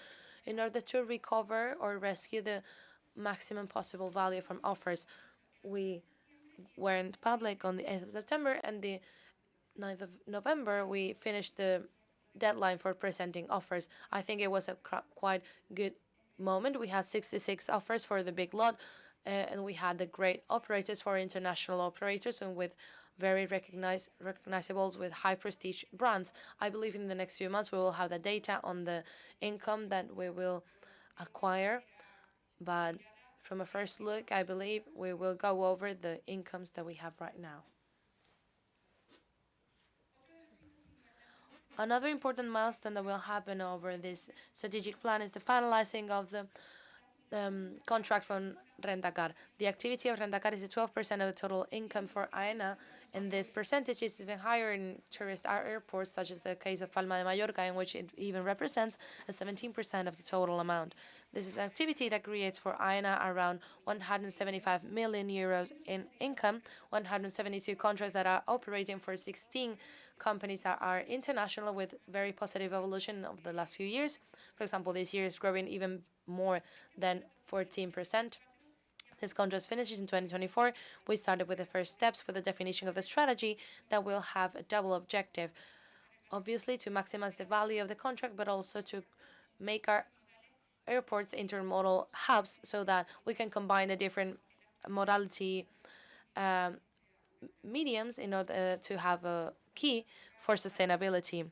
in order to recover or rescue the maximum possible value from offers. We went public on the 8th of September, and the 9th of November, we finished the deadline for presenting offers. I think it was a quite good moment. We had 66 offers for the big lot, and we had the great operators for international operators and with very recognizables with high prestige brands. I believe in the next few months we will have the data on the income that we will acquire, but from a first look, I believe we will go over the incomes that we have right now. Another important milestone that will happen over this strategic plan is the finalizing of the contract from Rentacar. The activity of Rentacar is 12% of the total income for Aena, and this percentage is even higher in tourist airports, such as the case of Palma de Mallorca, in which it even represents 17% of the total amount. This is an activity that creates for Aena around 175 million euros in income, 172 contracts that are operating for 16 companies that are international with very positive evolution of the last few years. For example, this year is growing even more than 14%. This contract finishes in 2024. We started with the first steps for the definition of the strategy that will have a double objective. Obviously, to maximize the value of the contract, but also to make our airports intermodal hubs so that we can combine the different modality mediums in order to have a key for sustainability.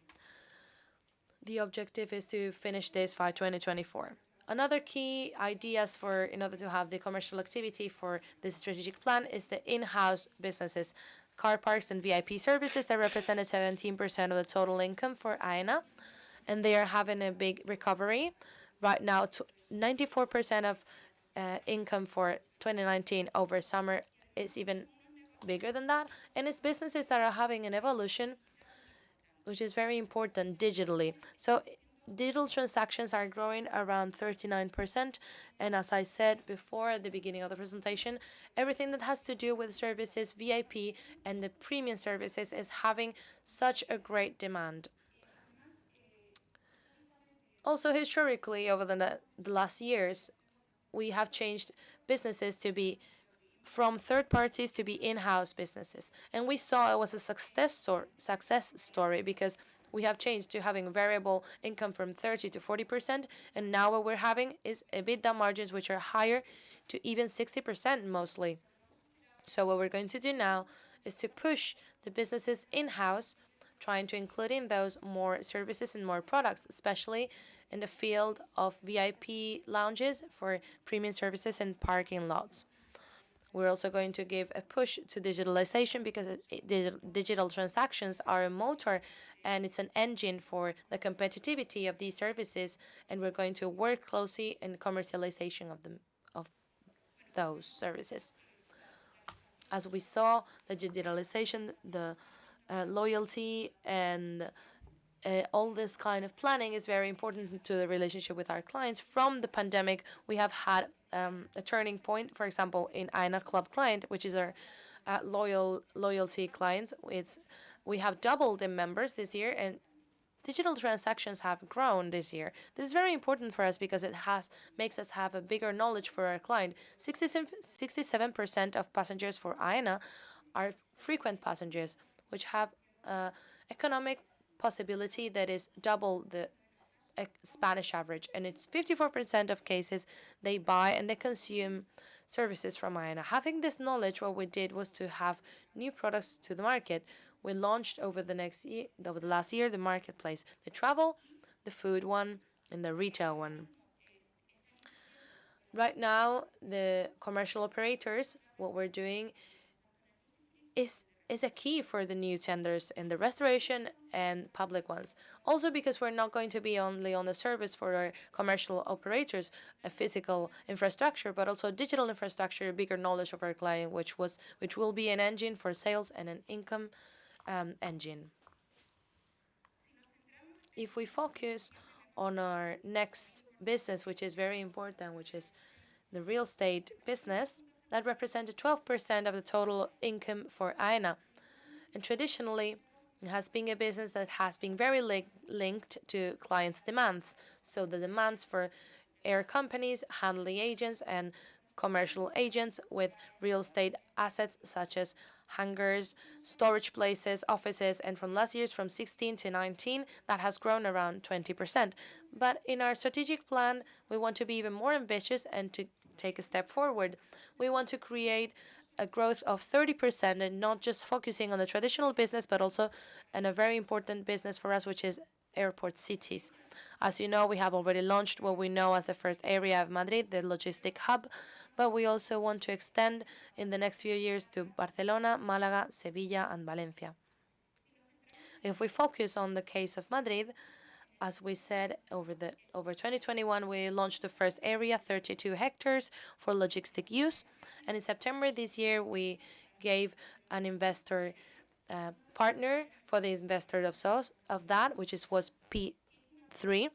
The objective is to finish this by 2024. Another key ideas for in order to have the commercial activity for this strategic plan is the in-house businesses, car parks and VIP services that represented 17% of the total income for Aena, and they are having a big recovery. Right now, 94% of income for 2019 over summer is even bigger than that, and it's businesses that are having an evolution which is very important digitally. So digital transactions are growing around 39%. And as I said before at the beginning of the presentation, everything that has to do with services, VIP, and the premium services is having such a great demand. Also, historically, over the last years, we have changed businesses to be from third parties to be in-house businesses. And we saw it was a success story because we have changed to having variable income from 30 to 40%, and now what we're having is EBITDA margins which are higher to even 60% mostly. So what we're going to do now is to push the businesses in-house, trying to include in those more services and more products, especially in the field of VIP lounges for premium services and parking lots. We're also going to give a push to digitalization because digital transactions are a motor and it's an engine for the competitivity of these services, and we're going to work closely in commercialization of those services. As we saw, the digitalization, the loyalty, and all this kind of planning is very important to the relationship with our clients. From the pandemic, we have had a turning point. For example, in Aena Club client, which is our loyalty clients, we have doubled the members this year, and digital transactions have grown this year. This is very important for us because it makes us have a bigger knowledge for our client. 67% of passengers for Aena are frequent passengers, which have economic possibility that is double the Spanish average, and it's 54% of cases they buy and they consume services from Aena. Having this knowledge, what we did was to have new products to the market. We launched over the last year, the marketplace, the travel, the food one, and the retail one. Right now, the commercial operators, what we're doing is a key for the new tenders in the restoration and public ones. Also because we're not going to be only on the service for our commercial operators, a physical infrastructure, but also digital infrastructure, a bigger knowledge of our client, which will be an engine for sales and an income engine. If we focus on our next business, which is very important, which is the real estate business, that represented 12% of the total income for Aena. And traditionally, it has been a business that has been very linked to clients' demands. So the demands for air companies, handling agents, and commercial agents with real estate assets such as hangars, storage places, offices, and from last year's from 16 to 19, that has grown around 20%. But in our strategic plan, we want to be even more ambitious and to take a step forward. We want to create a growth of 30% and not just focusing on the traditional business, but also on a very important business for us, which is airport cities. As you know, we have already launched what we know as the first area of Madrid, the logistic hub, but we also want to extend in the next few years to Barcelona, Málaga, Sevilla, and Valencia. If we focus on the case of Madrid, as we said, over 2021, we launched the first area, 32 hectares for logistic use. And in September this year, we gave an investor partner for the investor of that, which was P3.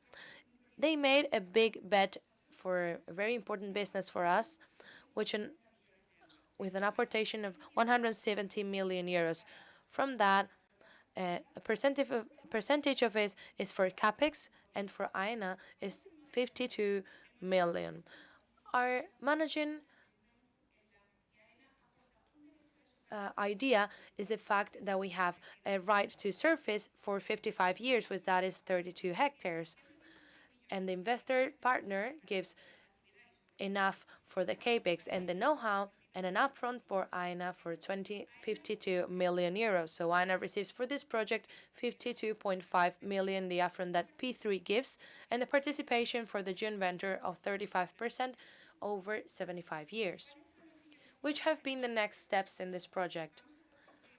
They made a big bet for a very important business for us, with an apportation of 170 million euros. From that, a percentage of it is for capex, and for Aena is 52 million. Our managing idea is the fact that we have a right to surface for 55 years, which that is 32 hectares. And the investor partner gives enough for the capex and the know-how and an upfront for Aena for 52 million euros. So Aena receives for this project 52.5 million, the upfront that P3 gives, and the participation for the joint venture of 35% over 75 years. Which have been the next steps in this project?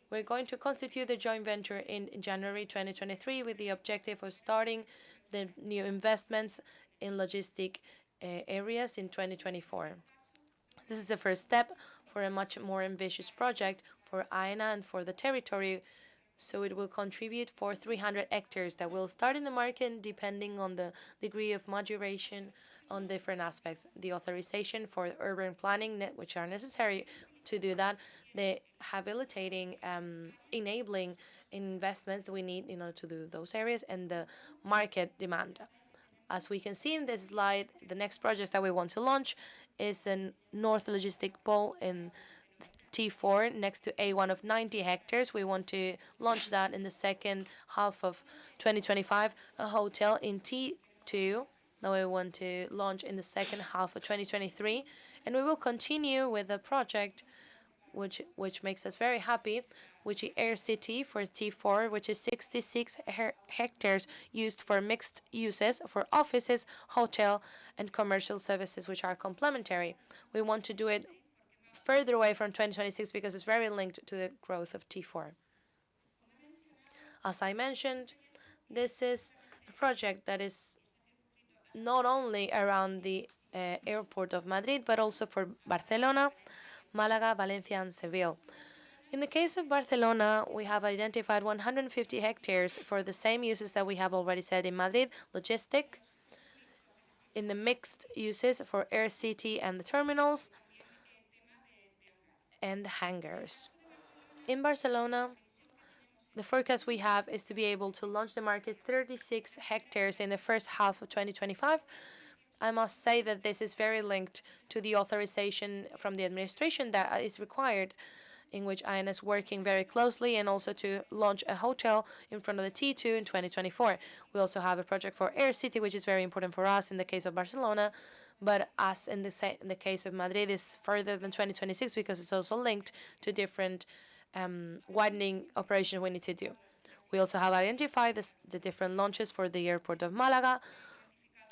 We're going to constitute the joint venture in January 2023 with the objective of starting the new investments in logistic areas in 2024. This is the first step for a much more ambitious project for Aena and for the territory, so it will contribute for 300 hectares that will start in the market depending on the degree of maturation on different aspects. The authorization for urban planning, which are necessary to do that, the habilitating, enabling investments that we need in order to do those areas, and the market demand. As we can see in this slide, the next project that we want to launch is the North Logistic Pole in T4 next to A1 of 90 hectares. We want to launch that in the second half of 2025. A hotel in T2 that we want to launch in the second half of 2023. And we will continue with the project which makes us very happy, which is Air City for T4, which is 66 hectares used for mixed uses for offices, hotel, and commercial services, which are complementary. We want to do it further away from 2026 because it's very linked to the growth of T4. As I mentioned, this is a project that is not only around the airport of Madrid, but also for Barcelona, Málaga, Valencia, and Seville. In the case of Barcelona, we have identified 150 hectares for the same uses that we have already said in Madrid, logistic, in the mixed uses for Air City and the terminals, and the hangars. In Barcelona, the forecast we have is to be able to launch the market 36 hectares in the first half of 2025. I must say that this is very linked to the authorization from the administration that is required, in which Aena is working very closely, and also to launch a hotel in front of the T2 in 2024. We also have a project for Air City, which is very important for us in the case of Barcelona, but as in the case of Madrid, is further than 2026 because it's also linked to different widening operations we need to do. We also have identified the different launches for the airport of Málaga.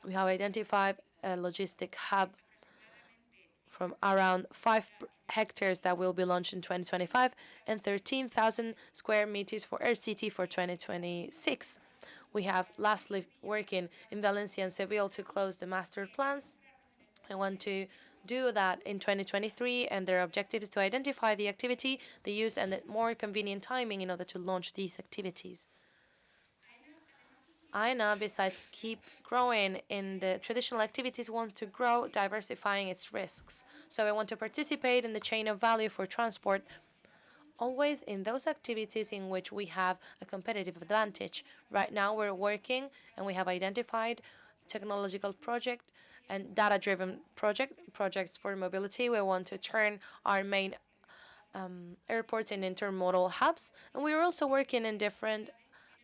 We have identified a logistic hub from around 5 hectares that will be launched in 2025 and 13,000 square meters for Air City for 2026. We have lastly working in Valencia and Seville to close the master plans. I want to do that in 2023, and their objective is to identify the activity, the use, and the more convenient timing in order to launch these activities. Aena, besides keep growing in the traditional activities, want to grow, diversifying its risks. So we want to participate in the chain of value for transport, always in those activities in which we have a competitive advantage. Right now we're working and we have identified technological project and data-driven projects for mobility. We want to turn our main airports in intermodal hubs, and we are also working in different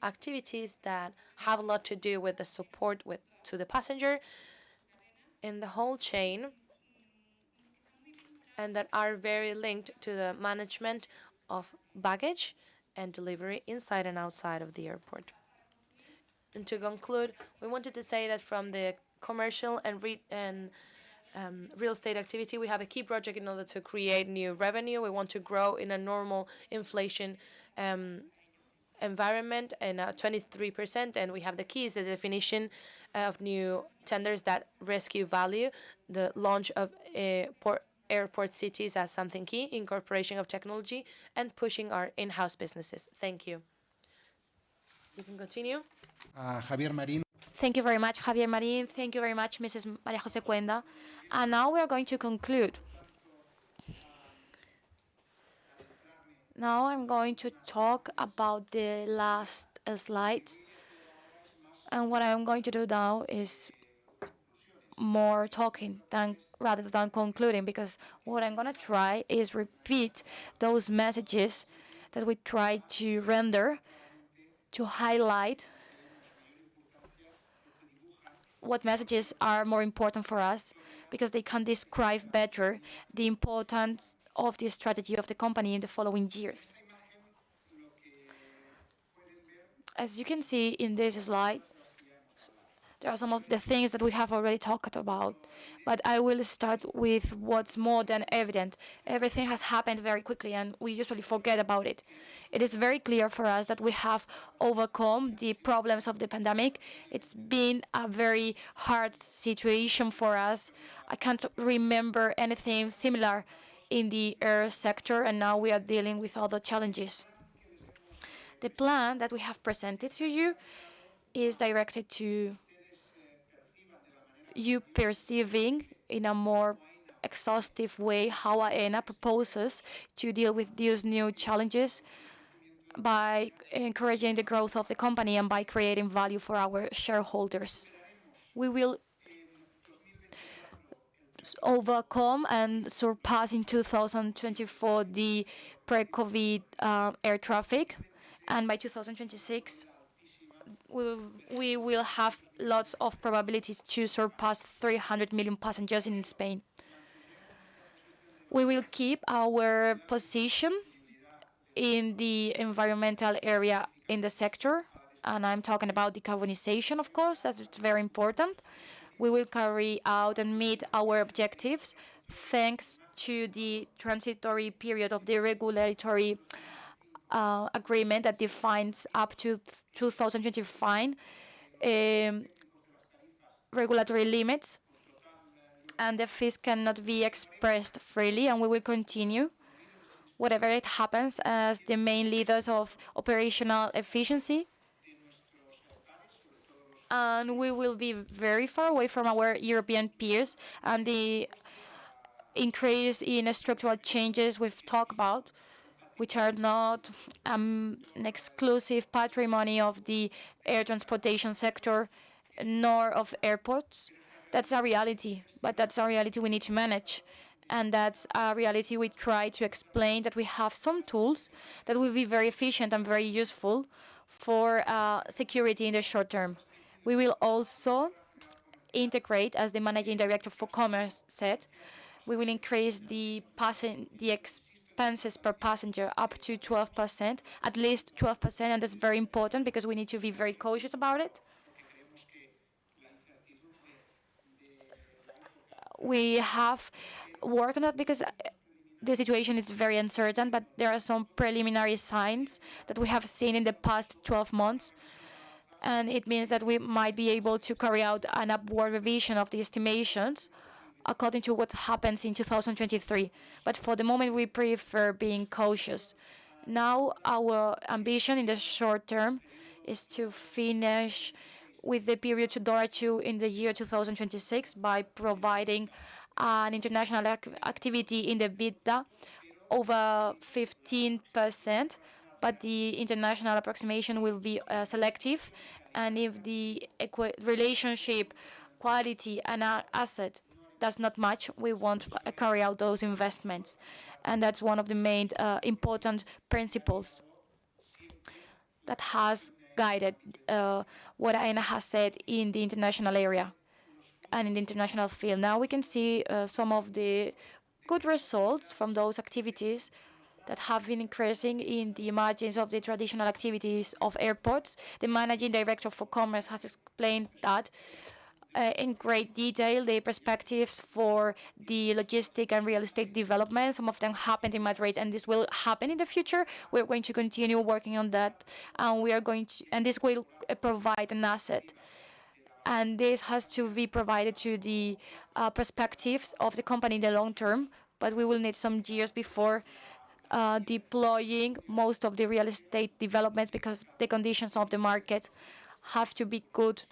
activities that have a lot to do with the support to the passenger in the whole chain, and that are very linked to the management of baggage and delivery inside and outside of the airport. And to conclude, we wanted to say that from the commercial and real estate activity, we have a key project in order to create new revenue. We want to grow in a normal inflation environment and 23%, and we have the keys, the definition of new tenders that rescue value, the launch of airport cities as something key, incorporation of technology, and pushing our in-house businesses. Thank you. You can continue. Javier Marín. Thank you very much, Javier Marín. Thank you very much, Mrs. María José Cuenda. And now we are going to conclude. Now I'm going to talk about the last slides. And what I'm going to do now is more talking rather than concluding, because what I'm going to try is repeat those messages that we try to render to highlight what messages are more important for us, because they can describe better the importance of the strategy of the company in the following years. As you can see in this slide, there are some of the things that we have already talked about, but I will start with what's more than evident. Everything has happened very quickly, and we usually forget about it. It is very clear for us that we have overcome the problems of the pandemic. It's been a very hard situation for us. I can't remember anything similar in the air sector, and now we are dealing with other challenges. The plan that we have presented to you is directed to you perceiving in a more exhaustive way how Aena proposes to deal with these new challenges by encouraging the growth of the company and by creating value for our shareholders. We will overcome and surpass in 2024 the pre-COVID air traffic, and by 2026 we will have lots of probabilities to surpass 300 million passengers in Spain. We will keep our position in the environmental area in the sector, and I'm talking about decarbonization, of course, that's very important. We will carry out and meet our objectives thanks to the transitory period of the regulatory agreement that defines up to 2025 regulatory limits, and the fees cannot be expressed freely, and we will continue whatever it happens as the main leaders of operational efficiency, and we will be very far away from our European peers and the increase in structural changes we've talked about, which are not an exclusive patrimony of the air transportation sector nor of airports. That's a reality, but that's a reality we need to manage. And that's a reality we try to explain, that we have some tools that will be very efficient and very useful for security in the short term. We will also integrate, as the managing director for commerce said, we will increase the expenses per passenger up to 12%, at least 12%, and that's very important because we need to be very cautious about it. We have worked on that because the situation is very uncertain, but there are some preliminary signs that we have seen in the past 12 months, and it means that we might be able to carry out an upward revision of the estimations according to what happens in 2023. But for the moment, we prefer being cautious. Now, our ambition in the short term is to finish with the period to DORA 2 in the year 2026 by providing an international activity in the EBITDA over 15%, but the international approximation will be selective, and if the relationship, quality, and asset does not match, we won't carry out those investments. And that's one of the main important principles that has guided what Aena has said in the international area and in the international field. Now we can see some of the good results from those activities that have been increasing in the margins of the traditional activities of airports. The managing director for commerce has explained that in great detail, the perspectives for the logistic and real estate development. Some of them happened in Madrid, and this will happen in the future. We're going to continue working on that, and we are going to, and this will provide an asset. And this has to be provided to the perspectives of the company in the long term, but we will need some years before deploying most of the real estate developments, because the conditions of the market have to be good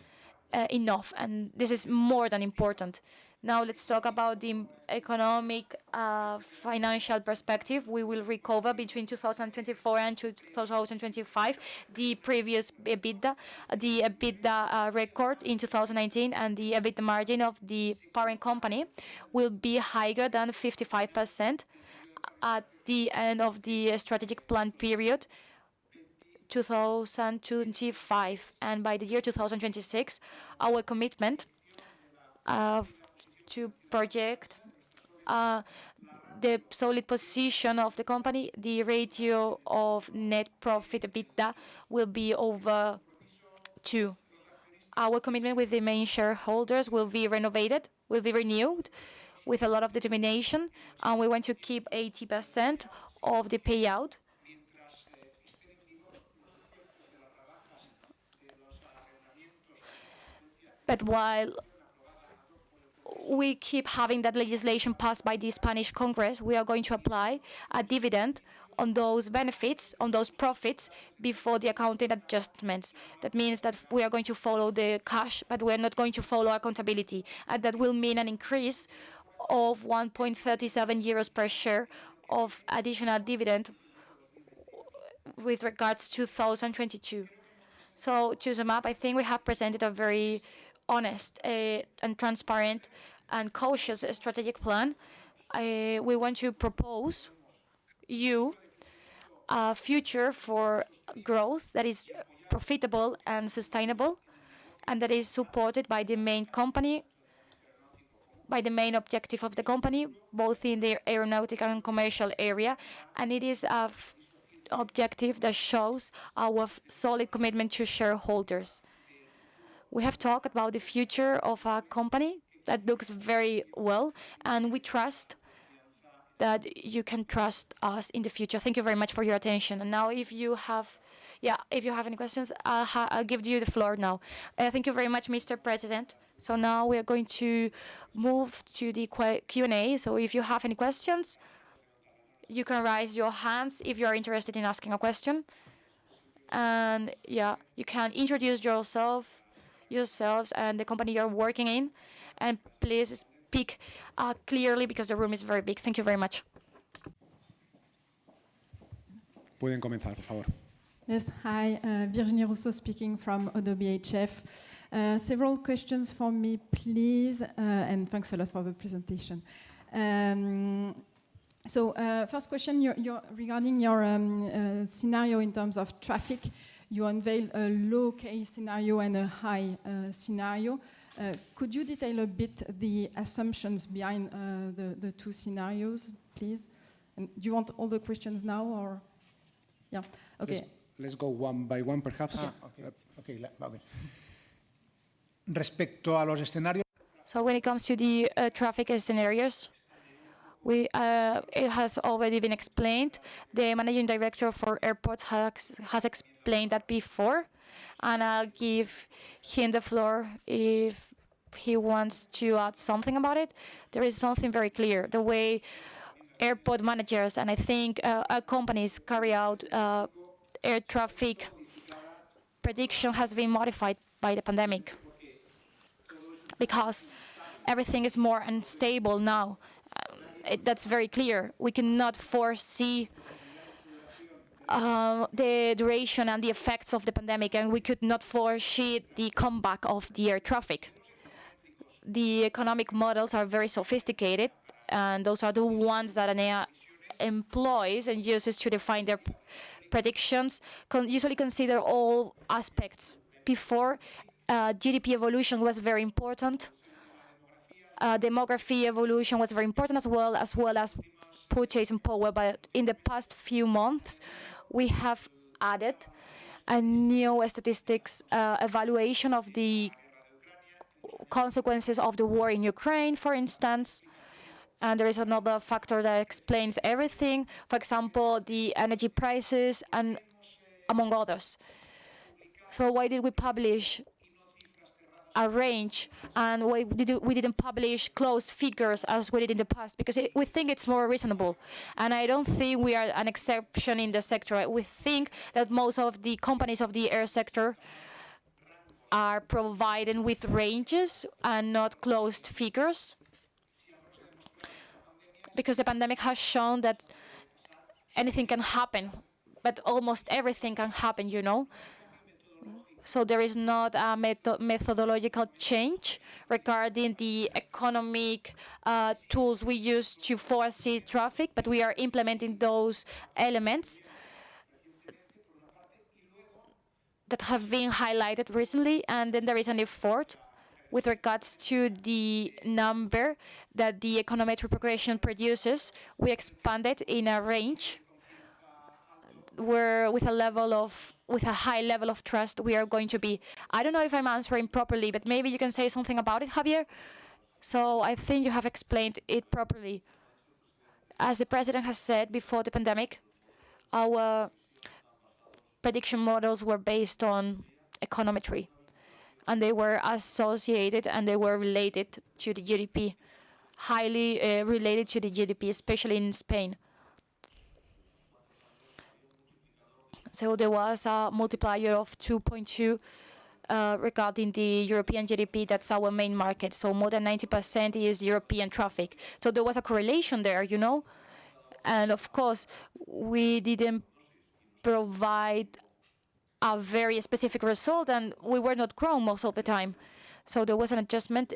enough, and this is more than important. Now let's talk about the economic financial perspective. We will recover between 2024 and 2025 the previous EBITDA, the EBITDA record in 2019, and the EBITDA margin of the parent company will be higher than 55% at the end of the strategic plan period 2025, and by the year 2026, our commitment to project the solid position of the company, the ratio of net profit EBITDA will be over 2. Our commitment with the main shareholders will be renewed with a lot of determination, and we want to keep 80% of the payout. But while we keep having that legislation passed by the Spanish Congress, we are going to apply a dividend on those benefits, on those profits, before the accounting adjustments. That means that we are going to follow the cash, but we are not going to follow accountability. And that will mean an increase of 1.37 euros per share of additional dividend with regards to 2022. So to sum up, I think we have presented a very honest and transparent and cautious strategic plan. We want to propose you a future for growth that is profitable and sustainable, and that is supported by the main company, by the main objective of the company, both in the aeronautical and commercial area. And it is an objective that shows our solid commitment to shareholders. We have talked about the future of a company that looks very well, and we trust that you can trust us in the future. Thank you very much for your attention. And now, if you have any questions, I'll give you the floor now. Thank you very much, Mr. President. So now we are going to move to the Q&A. So if you have any questions, you can raise your hands if you are interested in asking a question. And you can introduce yourselves and the company you're working in, and please speak clearly because the room is very big. Thank you very much. Pueden comenzar, por favor. Yes, hi, Virginie Rousseau speaking from ODDO BHF. Several questions for me, please, and thanks a lot for the presentation. So first question, regarding your scenario in terms of traffic. You unveiled a low case scenario and a high scenario. Could you detail a bit the assumptions behind the two scenarios, please? And do you want all the questions now, or? Yeah, okay. Let's go one by one, perhaps. Okay. Respecto a los escenarios. So when it comes to the traffic scenarios, it has already been explained. The managing director for airports has explained that before, and I'll give him the floor if he wants to add something about it. There is something very clear. The way airport managers and I think companies carry out air traffic prediction has been modified by the pandemic, because everything is more unstable now. That's very clear. We cannot foresee the duration and the effects of the pandemic, and we could not foresee the comeback of the air traffic. The economic models are very sophisticated, and those are the ones that Aena employs and uses to define their predictions, usually consider all aspects. Before, GDP evolution was very important. Demography evolution was very important as well as purchasing power. But in the past few months, we have added a new statistics evaluation of the consequences of the war in Ukraine, for instance. And there is another factor that explains everything. For example, the energy prices, and among others. So why did we publish a range, and why we didn't publish closed figures as we did in the past? Because we think it's more reasonable. And I don't think we are an exception in the sector. We think that most of the companies of the air sector are providing with ranges and not closed figures, because the pandemic has shown that anything can happen, but almost everything can happen, you know. So there is not a methodological change regarding the economic tools we use to foresee traffic, but we are implementing those elements that have been highlighted recently. And then there is an effort with regards to the number that the econometric progression produces. We expanded in a range where with a high level of trust we are going to be. I don't know if I'm answering properly, but maybe you can say something about it, Javier. So I think you have explained it properly. As the president has said, before the pandemic, our prediction models were based on econometry, and they were associated and they were related to the GDP, highly related to the GDP, especially in Spain. So there was a multiplier of 2.2 regarding the European GDP. That's our main market. So more than 90% is European traffic. So there was a correlation there, you know. And of course, we didn't provide a very specific result, and we were not growing most of the time. So there was an adjustment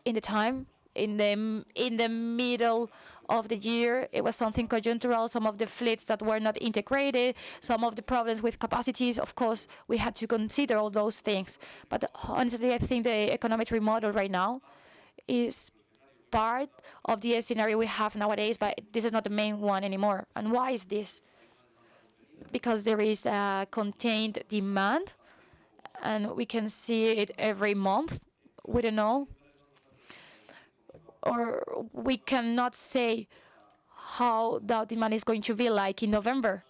in the time. In the middle of the year, it was something conjunctural. Some of the fleets that were not integrated, some of the problems with capacities. Of course, we had to consider all those things. But honestly, I think the econometric model right now is part of the scenario we have nowadays, but this is not the main one anymore. And why is this? Because there is a contained demand, and we can see it every month. We don't know, or we cannot say how that demand is going to be like in November.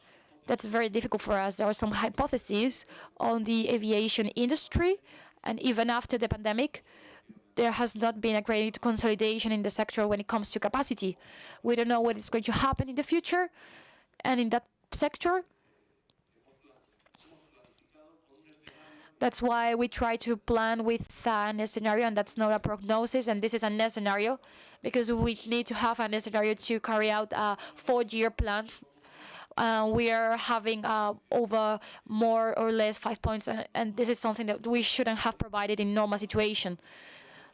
That's very difficult for us. There are some hypotheses on the aviation industry, and even after the pandemic, there has not been a great consolidation in the sector when it comes to capacity. We don't know what is going to happen in the future, and in that sector, that's why we try to plan with a scenario, and that's not a prognosis, and this is a scenario, because we need to have a scenario to carry out a 4-year plan. We are having over more or less 5 points, and this is something that we shouldn't have provided in normal situation.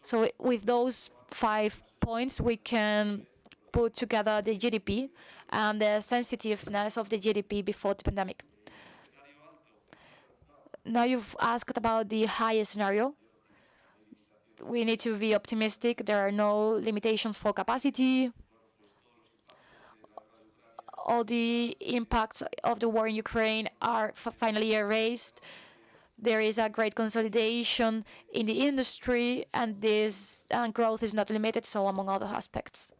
So with those 5 points, we can put together the GDP and the sensitiveness of the GDP before the pandemic. Now you've asked about the highest scenario. We need to be optimistic. There are no limitations for capacity. All the impacts of the war in Ukraine are finally erased. There is a great consolidation in the industry, and this growth is not limited, so among other aspects.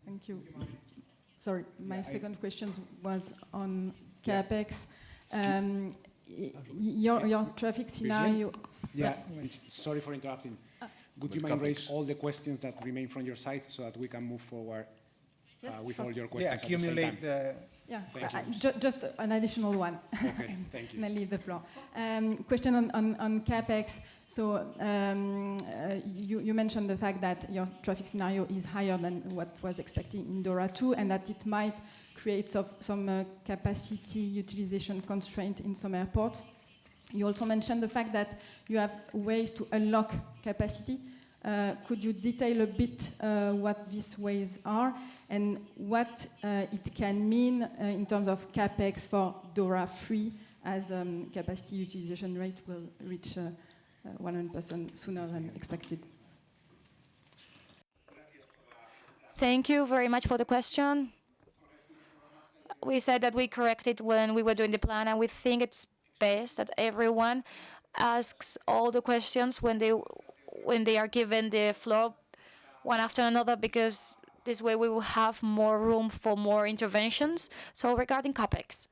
Thank you. Sorry, my second question was on CapEx. Your traffic scenario. Yeah, sorry for interrupting. Would you mind raise all the questions that remain from your side so that we can move forward with all your questions Yeah, at the same accumulate time? Yeah, Thank you. just an additional one. Okay, thank you. And I leave the floor. Question on CapEx. So you mentioned the fact that your traffic scenario is higher than what was expected in DORA 2 and that it might create some capacity utilization constraint in some airports. You also mentioned the fact that you have ways to unlock capacity. Could you detail a bit what these ways are and what it can mean in terms of CapEx for DORA 3 as capacity utilization rate will reach 100% sooner than expected? Thank you very much for the question. We said that we corrected when we were doing the plan, and we think it's best that everyone asks all the questions when they are given the floor one after another, because this way we will have more room for more interventions. So regarding CapEx.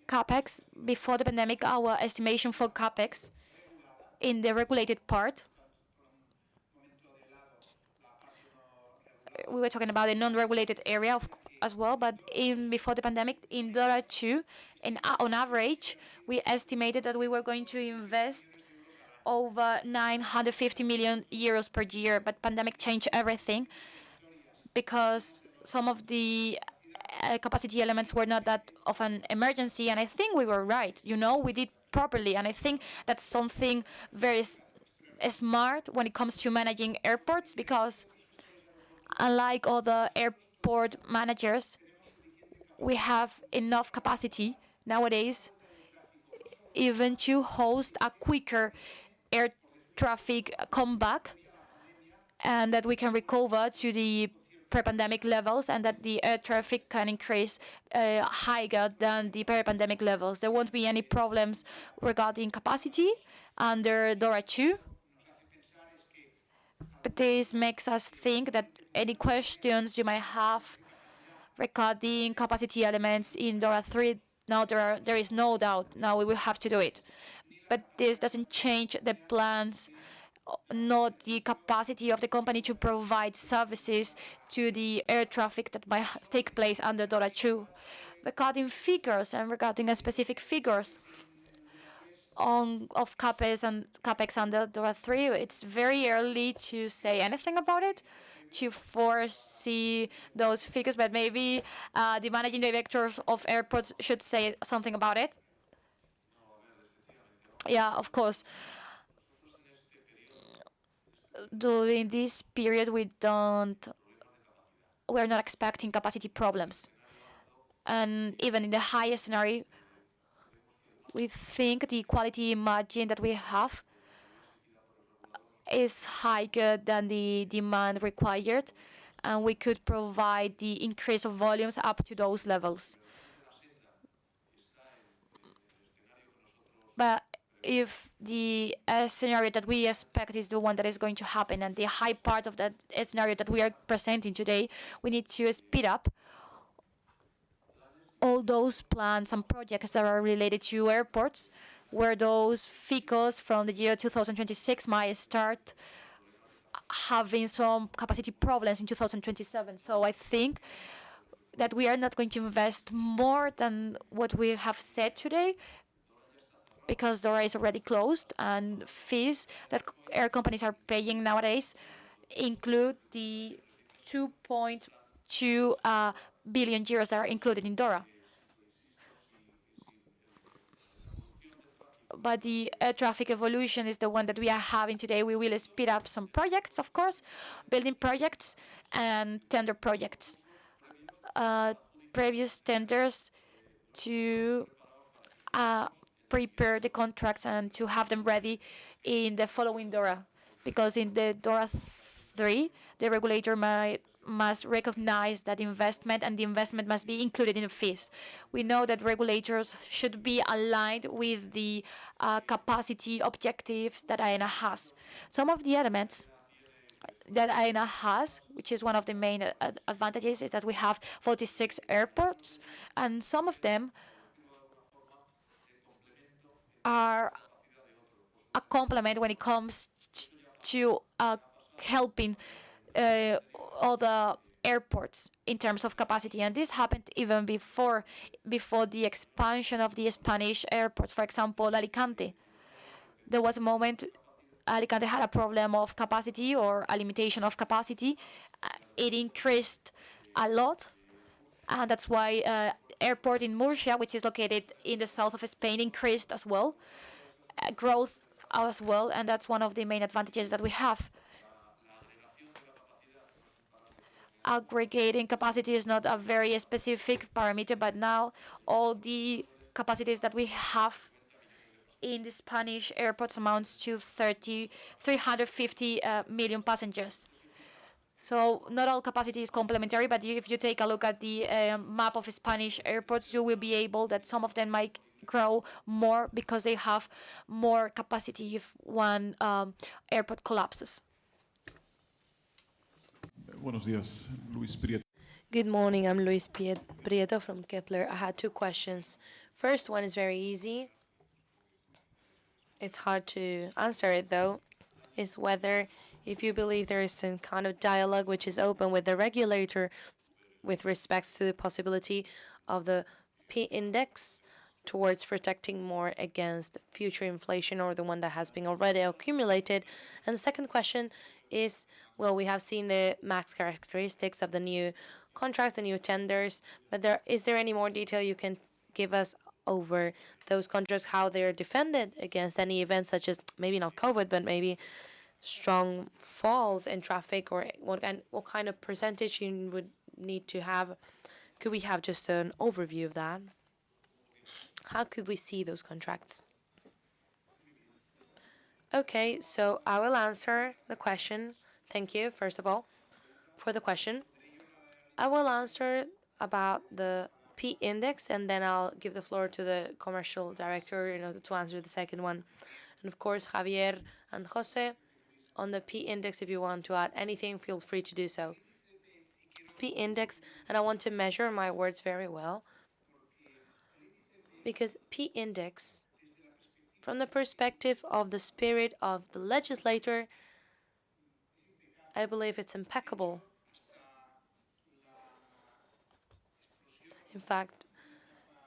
CapEx, before the pandemic, our estimation for CapEx in the regulated part, we were talking about a non-regulated area as well, but before the pandemic, in DORA 2, on average, we estimated that we were going to invest over 950 million euros per year, but pandemic changed everything because some of the capacity elements were not that of an emergency, and I think we were right. We did properly, and I think that's something very smart when it comes to managing airports, because unlike other airport managers, we have enough capacity nowadays even to host a quicker air traffic comeback, and that we can recover to the pre-pandemic levels, and that the air traffic can increase higher than the pre-pandemic levels. There won't be any problems regarding capacity under DORA 2. But this makes us think that any questions you might have regarding capacity elements in DORA 3, now there is no doubt. Now we will have to do it. But this doesn't change the plans, not the capacity of the company to provide services to the air traffic that might take place under DORA 2. Regarding figures and regarding specific figures of CapEx under DORA 3, it's very early to say anything about it, to foresee those figures, but maybe the managing directors of airports should say something about it. Yeah, of course. During this period, we're not expecting capacity problems. And even in the highest scenario, we think the quality margin that we have is higher than the demand required, and we could provide the increase of volumes up to those levels. But if the scenario that we expect is the one that is going to happen, and the high part of that scenario that we are presenting today, we need to speed up all those plans and projects that are related to airports, where those figures from the year 2026 might start having some capacity problems in 2027. So I think that we are not going to invest more than what we have said today, because DORA is already closed, and fees that air companies are paying nowadays include the 2.2 billion euros that are included in DORA. But the air traffic evolution is the one that we are having today. We will speed up some projects, of course, building projects and tender projects. Previous tenders to prepare the contracts and to have them ready in the following DORA. Because in the DORA 3, the regulator must recognize that investment, and the investment must be included in the fees. We know that regulators should be aligned with the capacity objectives that Aena has. Some of the elements that Aena has, which is one of the main advantages, is that we have 46 airports, and some of them are a complement when it comes to helping other airports in terms of capacity, and this happened even before the expansion of the Spanish airports. For example, Alicante. There was a moment Alicante had a problem of capacity or a limitation of capacity. It increased a lot, and that's why airport in Murcia, which is located in the south of Spain, increased as well, growth as well, and that's one of the main advantages that we have. Aggregating capacity is not a very specific parameter, but now all the capacities that we have in the Spanish airports amounts to 350 million passengers. So not all capacity is complementary, but if you take a look at the map of Spanish airports, you will be able that some of them might grow more because they have more capacity if one airport collapses. Buenos días, Luis Prieto. Good morning, I'm Luis Prieto from Kepler. I had two questions. First one is very easy. It's hard to answer it though. Is whether if you believe there is some kind of dialogue which is open with the regulator with respects to the possibility of the P index towards protecting more against future inflation or the one that has been already accumulated. And the second question is, well, we have seen the max characteristics of the new contracts, the new tenders, but is there any more detail you can give us over those contracts, how they're defended against any events such as maybe not COVID, but maybe strong falls in traffic, or what kind of percentage you would need to have? Could we have just an overview of that? How could we see those contracts? Okay, so I will answer the question. Thank you, first of all, for the question. I will answer about the P index, and then I'll give the floor to the commercial director, to answer the second one. And of course, Javier and José, on the P index, if you want to add anything, feel free to do so. P index, and I want to measure my words very well, because P index, from the perspective of the spirit of the legislator, I believe it's impeccable. In fact,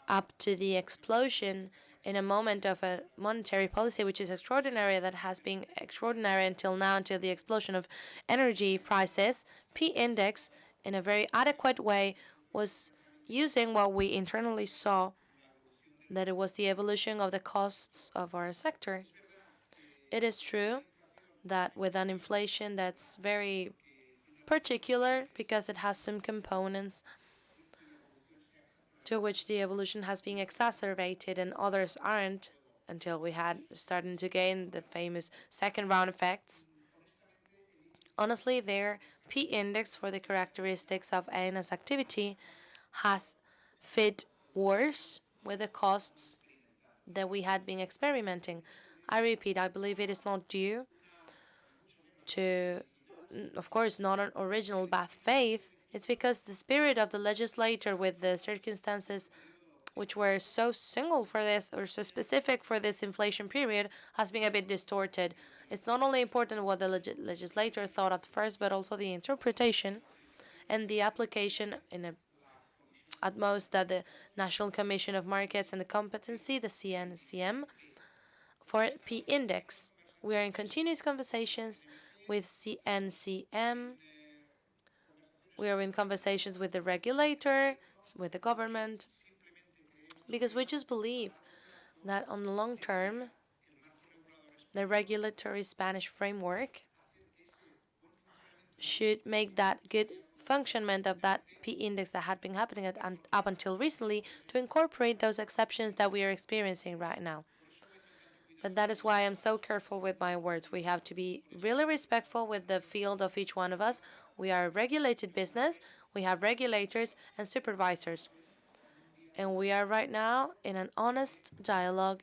up to the explosion in a moment of a monetary policy which is extraordinary, that has been extraordinary until now, until the explosion of energy prices, P index, in a very adequate way, was using what we internally saw, that it was the evolution of the costs of our sector. It is true that with an inflation that's very particular because it has some components to which the evolution has been exacerbated and others aren't, until we had started to gain the famous second round effects. Honestly, their P index for the characteristics of Aena's activity has fit worse with the costs that we had been experimenting. I repeat, I believe it is not due to, of course, not an original bad faith. It's because the spirit of the legislator, with the circumstances which were so single for this or so specific for this inflation period, has been a bit distorted. It's not only important what the legislator thought at first, but also the interpretation and the application at most that the National Commission of Markets and the Competency, the CNCM, for P index. We are in continuous conversations with CNCM. We are in conversations with the regulator, with the government, because we just believe that on the long term, the regulatory Spanish framework should make that good functionment of that P index that had been happening up until recently, to incorporate those exceptions that we are experiencing right now. But that is why I'm so careful with my words. We have to be really respectful with the field of each one of us. We are a regulated business. We have regulators and supervisors. And we are right now in an honest dialogue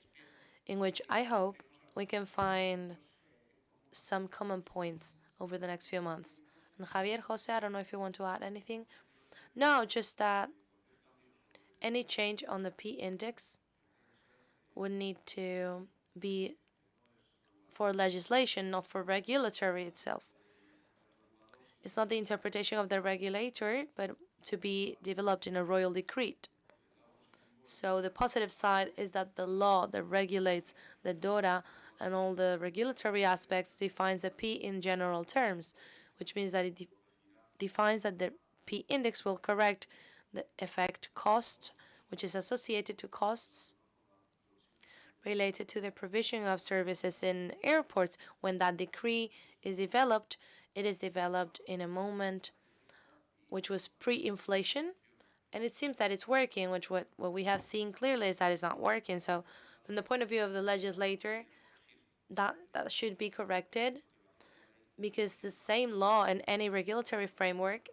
in which I hope we can find some common points over the next few months. And Javier, José, I don't know if you want to add anything. No, just that any change on the P index would need to be for legislation, not for regulatory itself. It's not the interpretation of the regulator, but to be developed in a royal decree. So the positive side is that the law that regulates the DORA and all the regulatory aspects defines a P in general terms, which means that it defines that the P index will correct the effect cost, which is associated to costs related to the provision of services in airports. When that decree is developed, it is developed in a moment which was pre-inflation, and it seems that it's working, which what we have seen clearly is that it's not working. So from the point of view of the legislator, that should be corrected, because the same law and any regulatory framework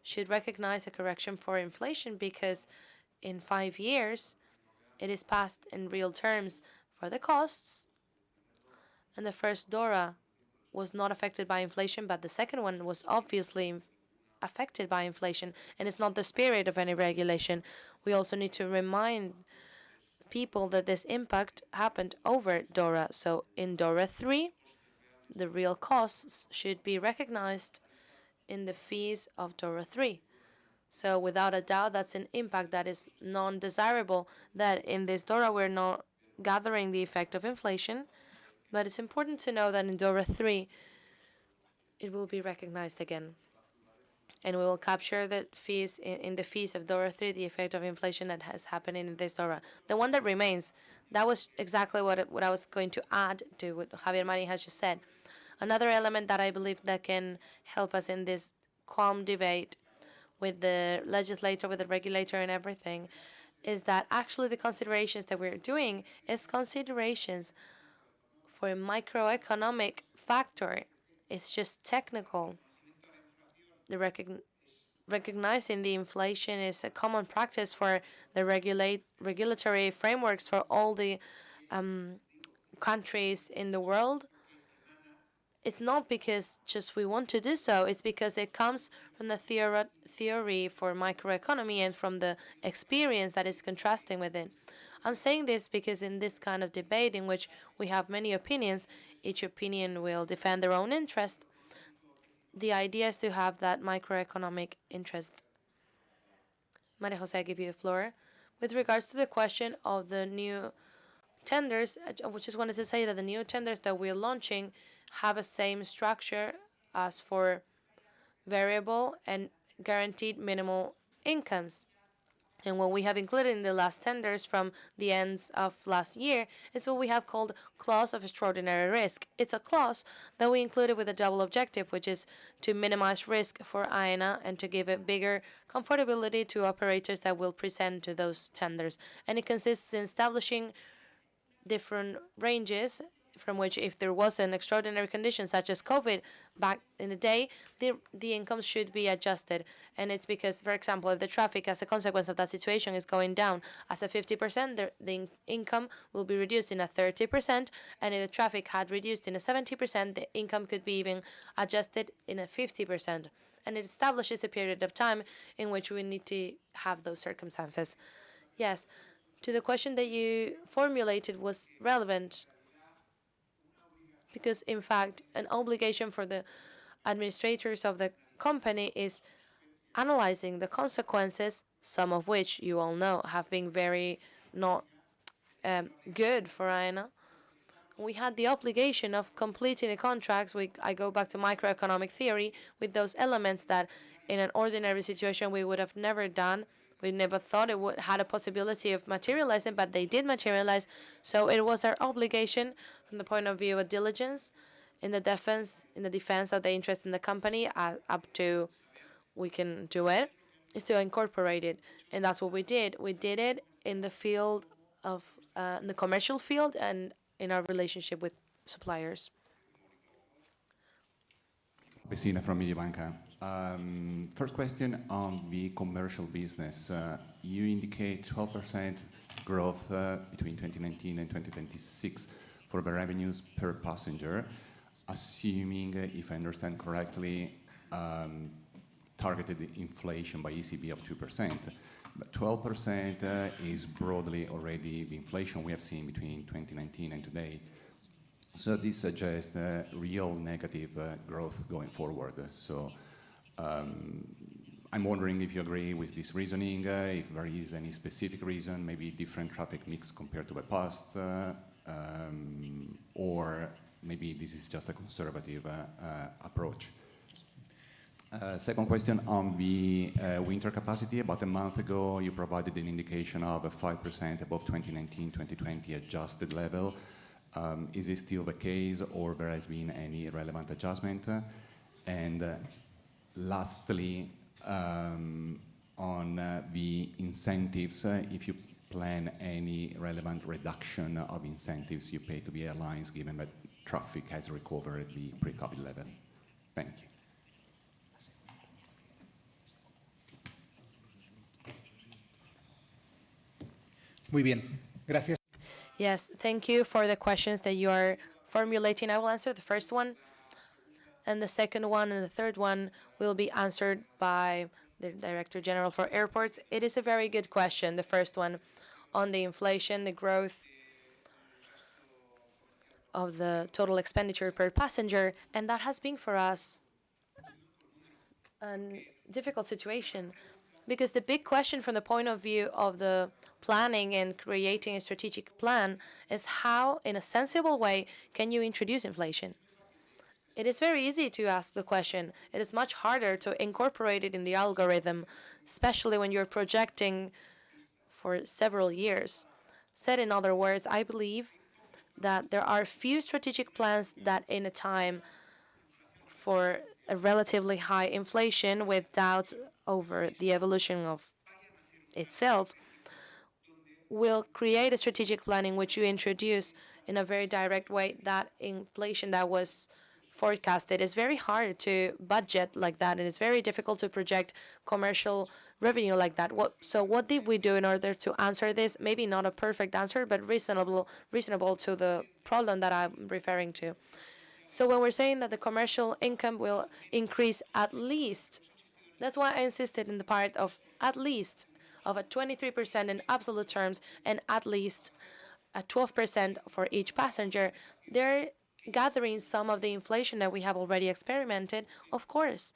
should recognize a correction for inflation, because in 5 years it is passed in real terms for the costs, and the first DORA was not affected by inflation, but the second one was obviously affected by inflation, and it's not the spirit of any regulation. We also need to remind people that this impact happened over DORA. So in DORA 3, the real costs should be recognized in the fees of DORA 3. So without a doubt, that's an impact that is non-desirable, that in this DORA we're not gathering the effect of inflation, but it's important to know that in DORA 3, it will be recognized again. And we will capture the fees in the fees of DORA 3, the effect of inflation that has happened in this DORA. The one that remains, that was exactly what I was going to add to what Javier Marín has just said. Another element that I believe that can help us in this calm debate with the legislator, with the regulator and everything, is that actually the considerations that we're doing is considerations for a microeconomic factor. It's just technical. The recognizing the inflation is a common practice for the regulatory frameworks for all the countries in the world. It's not because just we want to do so, it's because it comes from the theory for microeconomy and from the experience that is contrasting with it. I'm saying this because in this kind of debate in which we have many opinions, each opinion will defend their own interest. The idea is to have that microeconomic interest. María José, I give you the floor. With regards to the question of the new tenders, I just wanted to say that the new tenders that we're launching have a same structure as for variable and guaranteed minimal incomes. And what we have included in the last tenders from the ends of last year is what we have called clause of extraordinary risk. It's a clause that we included with a double objective, which is to minimize risk for Aena and to give a bigger comfortability to operators that will present to those tenders. And it consists in establishing different ranges from which, if there was an extraordinary condition such as COVID back in the day, the incomes should be adjusted. And it's because, for example, if the traffic as a consequence of that situation is going down as a 50%, the income will be reduced in a 30%, and if the traffic had reduced in a 70%, the income could be even adjusted in a 50%. And it establishes a period of time in which we need to have those circumstances. Yes, to the question that you formulated was relevant, because in fact an obligation for the administrators of the company is analyzing the consequences, some of which you all know have been very not good for Aena. We had the obligation of completing the contracts. I go back to microeconomic theory with those elements that in an ordinary situation we would have never done. We never thought it would had a possibility of materializing, but they did materialize. So it was our obligation from the point of view of diligence in the defense of the interest in the company up to we can do it, is to incorporate it. And that's what we did. We did it in the field of in the commercial field and in our relationship with suppliers. Lucena from Mediobanca. First question on the commercial business. You indicate 12% growth between 2019 and 2026 for the revenues per passenger, assuming, if I understand correctly, targeted inflation by ECB of 2%. But 12% is broadly already the inflation we have seen between 2019 and today. So this suggests real negative growth going forward. So I'm wondering if you agree with this reasoning, if there is any specific reason, maybe different traffic mix compared to the past, or maybe this is just a conservative approach. Second question on the winter capacity. About a month ago, you provided an indication of a 5% above 2019-2020 adjusted level. Is this still the case, or there has been any relevant adjustment? And lastly, on the incentives, if you plan any relevant reduction of incentives you pay to the airlines, given that traffic has recovered the pre-COVID level. Thank you. Muy bien. Gracias. Yes, thank you for the questions that you are formulating. I will answer the first one, and the second one and the third one will be answered by the Director General for Airports. It is a very good question, the first one, on the inflation, the growth of the total expenditure per passenger, and that has been for us a difficult situation. Because the big question from the point of view of the planning and creating a strategic plan is how, in a sensible way, can you introduce inflation? It is very easy to ask the question. It is much harder to incorporate it in the algorithm, especially when you're projecting for several years. Said in other words, I believe that there are few strategic plans that in a time for a relatively high inflation with doubts over the evolution of itself will create a strategic plan in which you introduce in a very direct way that inflation that was forecasted. It's very hard to budget like that, and it's very difficult to project commercial revenue like that. So what did we do in order to answer this? Maybe not a perfect answer, but reasonable to the problem that I'm referring to. So when we're saying that the commercial income will increase at least, that's why I insisted in the part of at least of a 23% in absolute terms and at least a 12% for each passenger. They're gathering some of the inflation that we have already experimented, of course,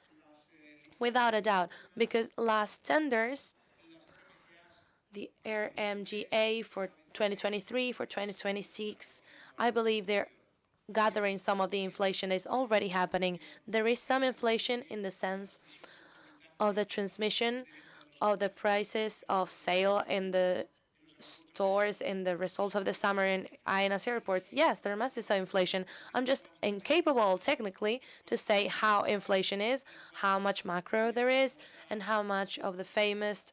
without a doubt, because last tenders, the RMGA for 2023, for 2026, I believe they're gathering some of the inflation that is already happening. There is some inflation in the sense of the transmission of the prices of sale in the stores in the results of the summer in Aena's airports. Yes, there must be some inflation. I'm just incapable technically to say how inflation is, how much macro there is, and how much of the famous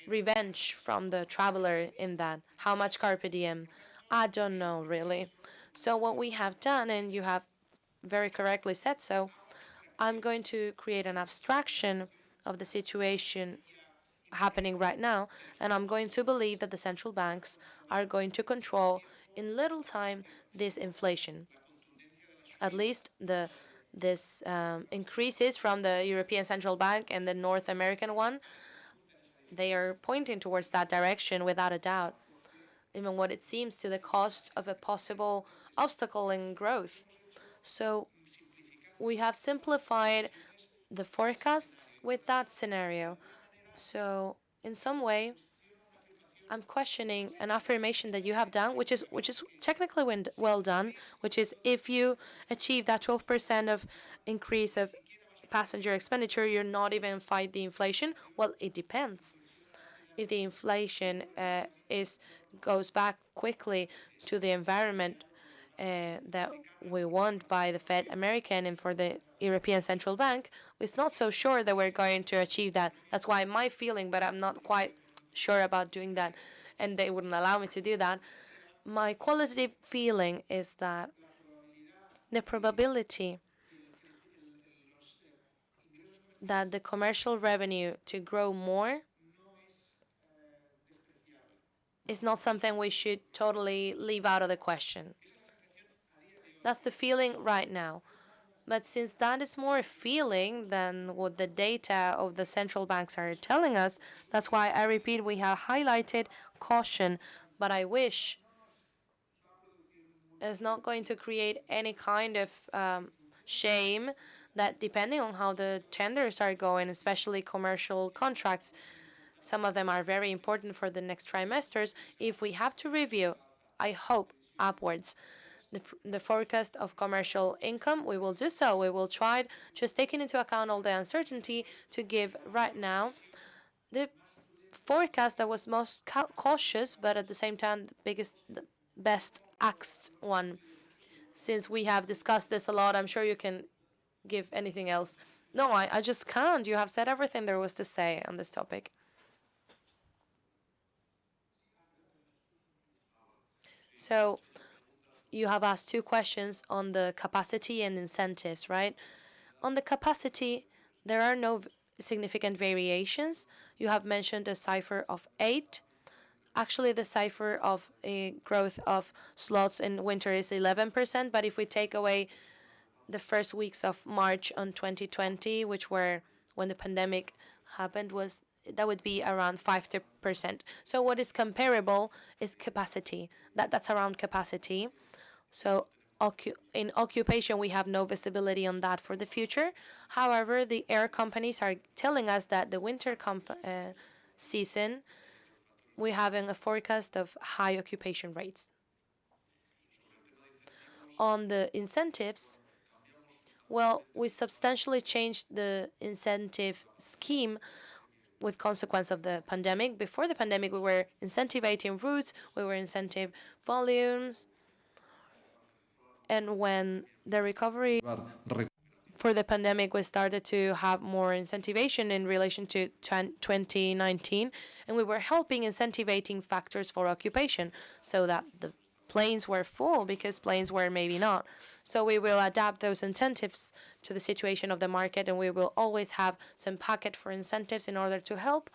revenge from the traveler in that, how much carpe diem. I don't know really. So what we have done, and you have very correctly said so, I'm going to create an abstraction of the situation happening right now, and I'm going to believe that the central banks are going to control in little time this inflation. At least this increases from the European Central Bank and the North American one. They are pointing towards that direction without a doubt, even what it seems to the cost of a possible obstacle in growth. So we have simplified the forecasts with that scenario. So in some way, I'm questioning an affirmation that you have done, which is technically well done, which is if you achieve that 12% of increase of passenger expenditure, you're not even fight the inflation. Well, it depends. If the inflation goes back quickly to the environment that we want by the Fed American and for the European Central Bank, it's not so sure that we're going to achieve that. That's why my feeling, but I'm not quite sure about doing that, and they wouldn't allow me to do that. My qualitative feeling is that the probability that the commercial revenue to grow more is not something we should totally leave out of the question. That's the feeling right now. But since that is more a feeling than what the data of the central banks are telling us, that's why I repeat, we have highlighted caution. But I wish it's not going to create any kind of shame that depending on how the tenders are going, especially commercial contracts, some of them are very important for the next trimesters. If we have to review, I hope, upwards, the forecast of commercial income, we will do so. We will try, just taking into account all the uncertainty, to give right now the forecast that was most cautious, but at the same time the best axed one. Since we have discussed this a lot, I'm sure you can give anything else. No, I just can't. You have said everything there was to say on this topic. So you have asked two questions on the capacity and incentives, right? On the capacity, there are no significant variations. You have mentioned a cipher of 8. Actually, the cipher of a growth of slots in winter is 11%, but if we take away the first weeks of March on 2020, which were when the pandemic happened, that would be around 5%. So what is comparable is capacity. That's around capacity. So in occupation, we have no visibility on that for the future. However, the air companies are telling us that the winter season, we're having a forecast of high occupation rates. On the incentives, well, we substantially changed the incentive scheme with consequence of the pandemic. Before the pandemic, we were incentivizing routes, we were incentive volumes, and when the recovery for the pandemic, we started to have more incentivation in relation to 2019, and we were helping incentivizing factors for occupation so that the planes were full because planes were maybe not. So we will adapt those incentives to the situation of the market, and we will always have some packet for incentives in order to help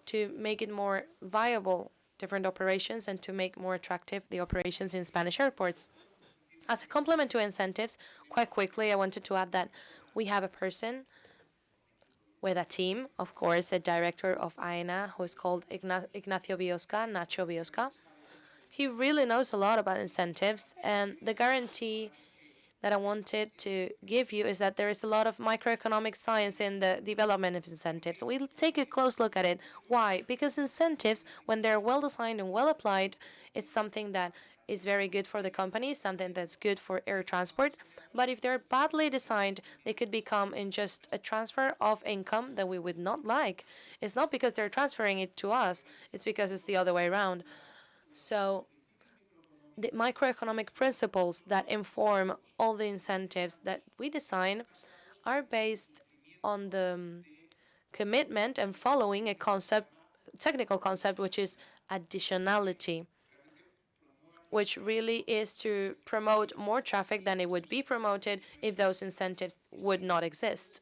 to make it more viable, different operations, and to make more attractive the operations in Spanish airports. As a complement to incentives, quite quickly, I wanted to add that we have a person with a team, of course, a director of Aena, who is called Ignacio Biosca, Nacho Biosca. He really knows a lot about incentives, and the guarantee that I wanted to give you is that there is a lot of microeconomic science in the development of incentives. We'll take a close look at it. Why? Because incentives, when they're well designed and well applied, it's something that is very good for the company, something that's good for air transport. But if they're badly designed, they could become in just a transfer of income that we would not like. It's not because they're transferring it to us, it's because it's the other way around. So the microeconomic principles that inform all the incentives that we design are based on the commitment and following a technical concept, which is additionality, which really is to promote more traffic than it would be promoted if those incentives would not exist.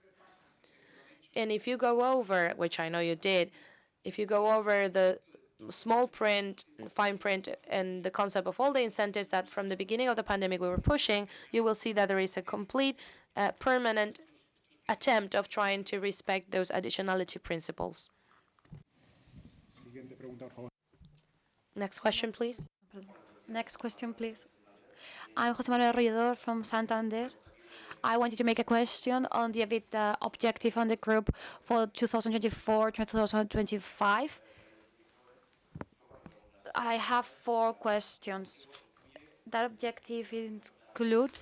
And if you go over, which I know you did, if you go over the small print, fine print, and the concept of all the incentives that from the beginning of the pandemic we were pushing, you will see that there is a complete, permanent attempt of trying to respect those additionality principles. Next question, please. Next question, please. I'm José Manuel Arroyedor from Santander. I wanted to make a question on the EBITDA objective on the group for 2024-2025. I have 4 questions. That objective includes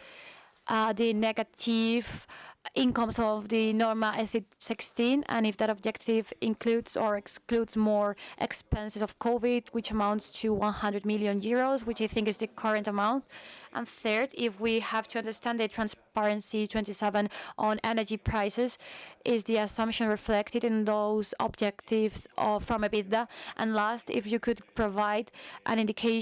the negative incomes of the Norma S16, and if that objective includes or excludes more expenses of COVID, which amounts to 100 million euros, which I think is the current amount. And third, if we have to understand the Transparency 27 on energy prices, is the assumption reflected in those objectives from EBITDA? And last, if you could provide an indication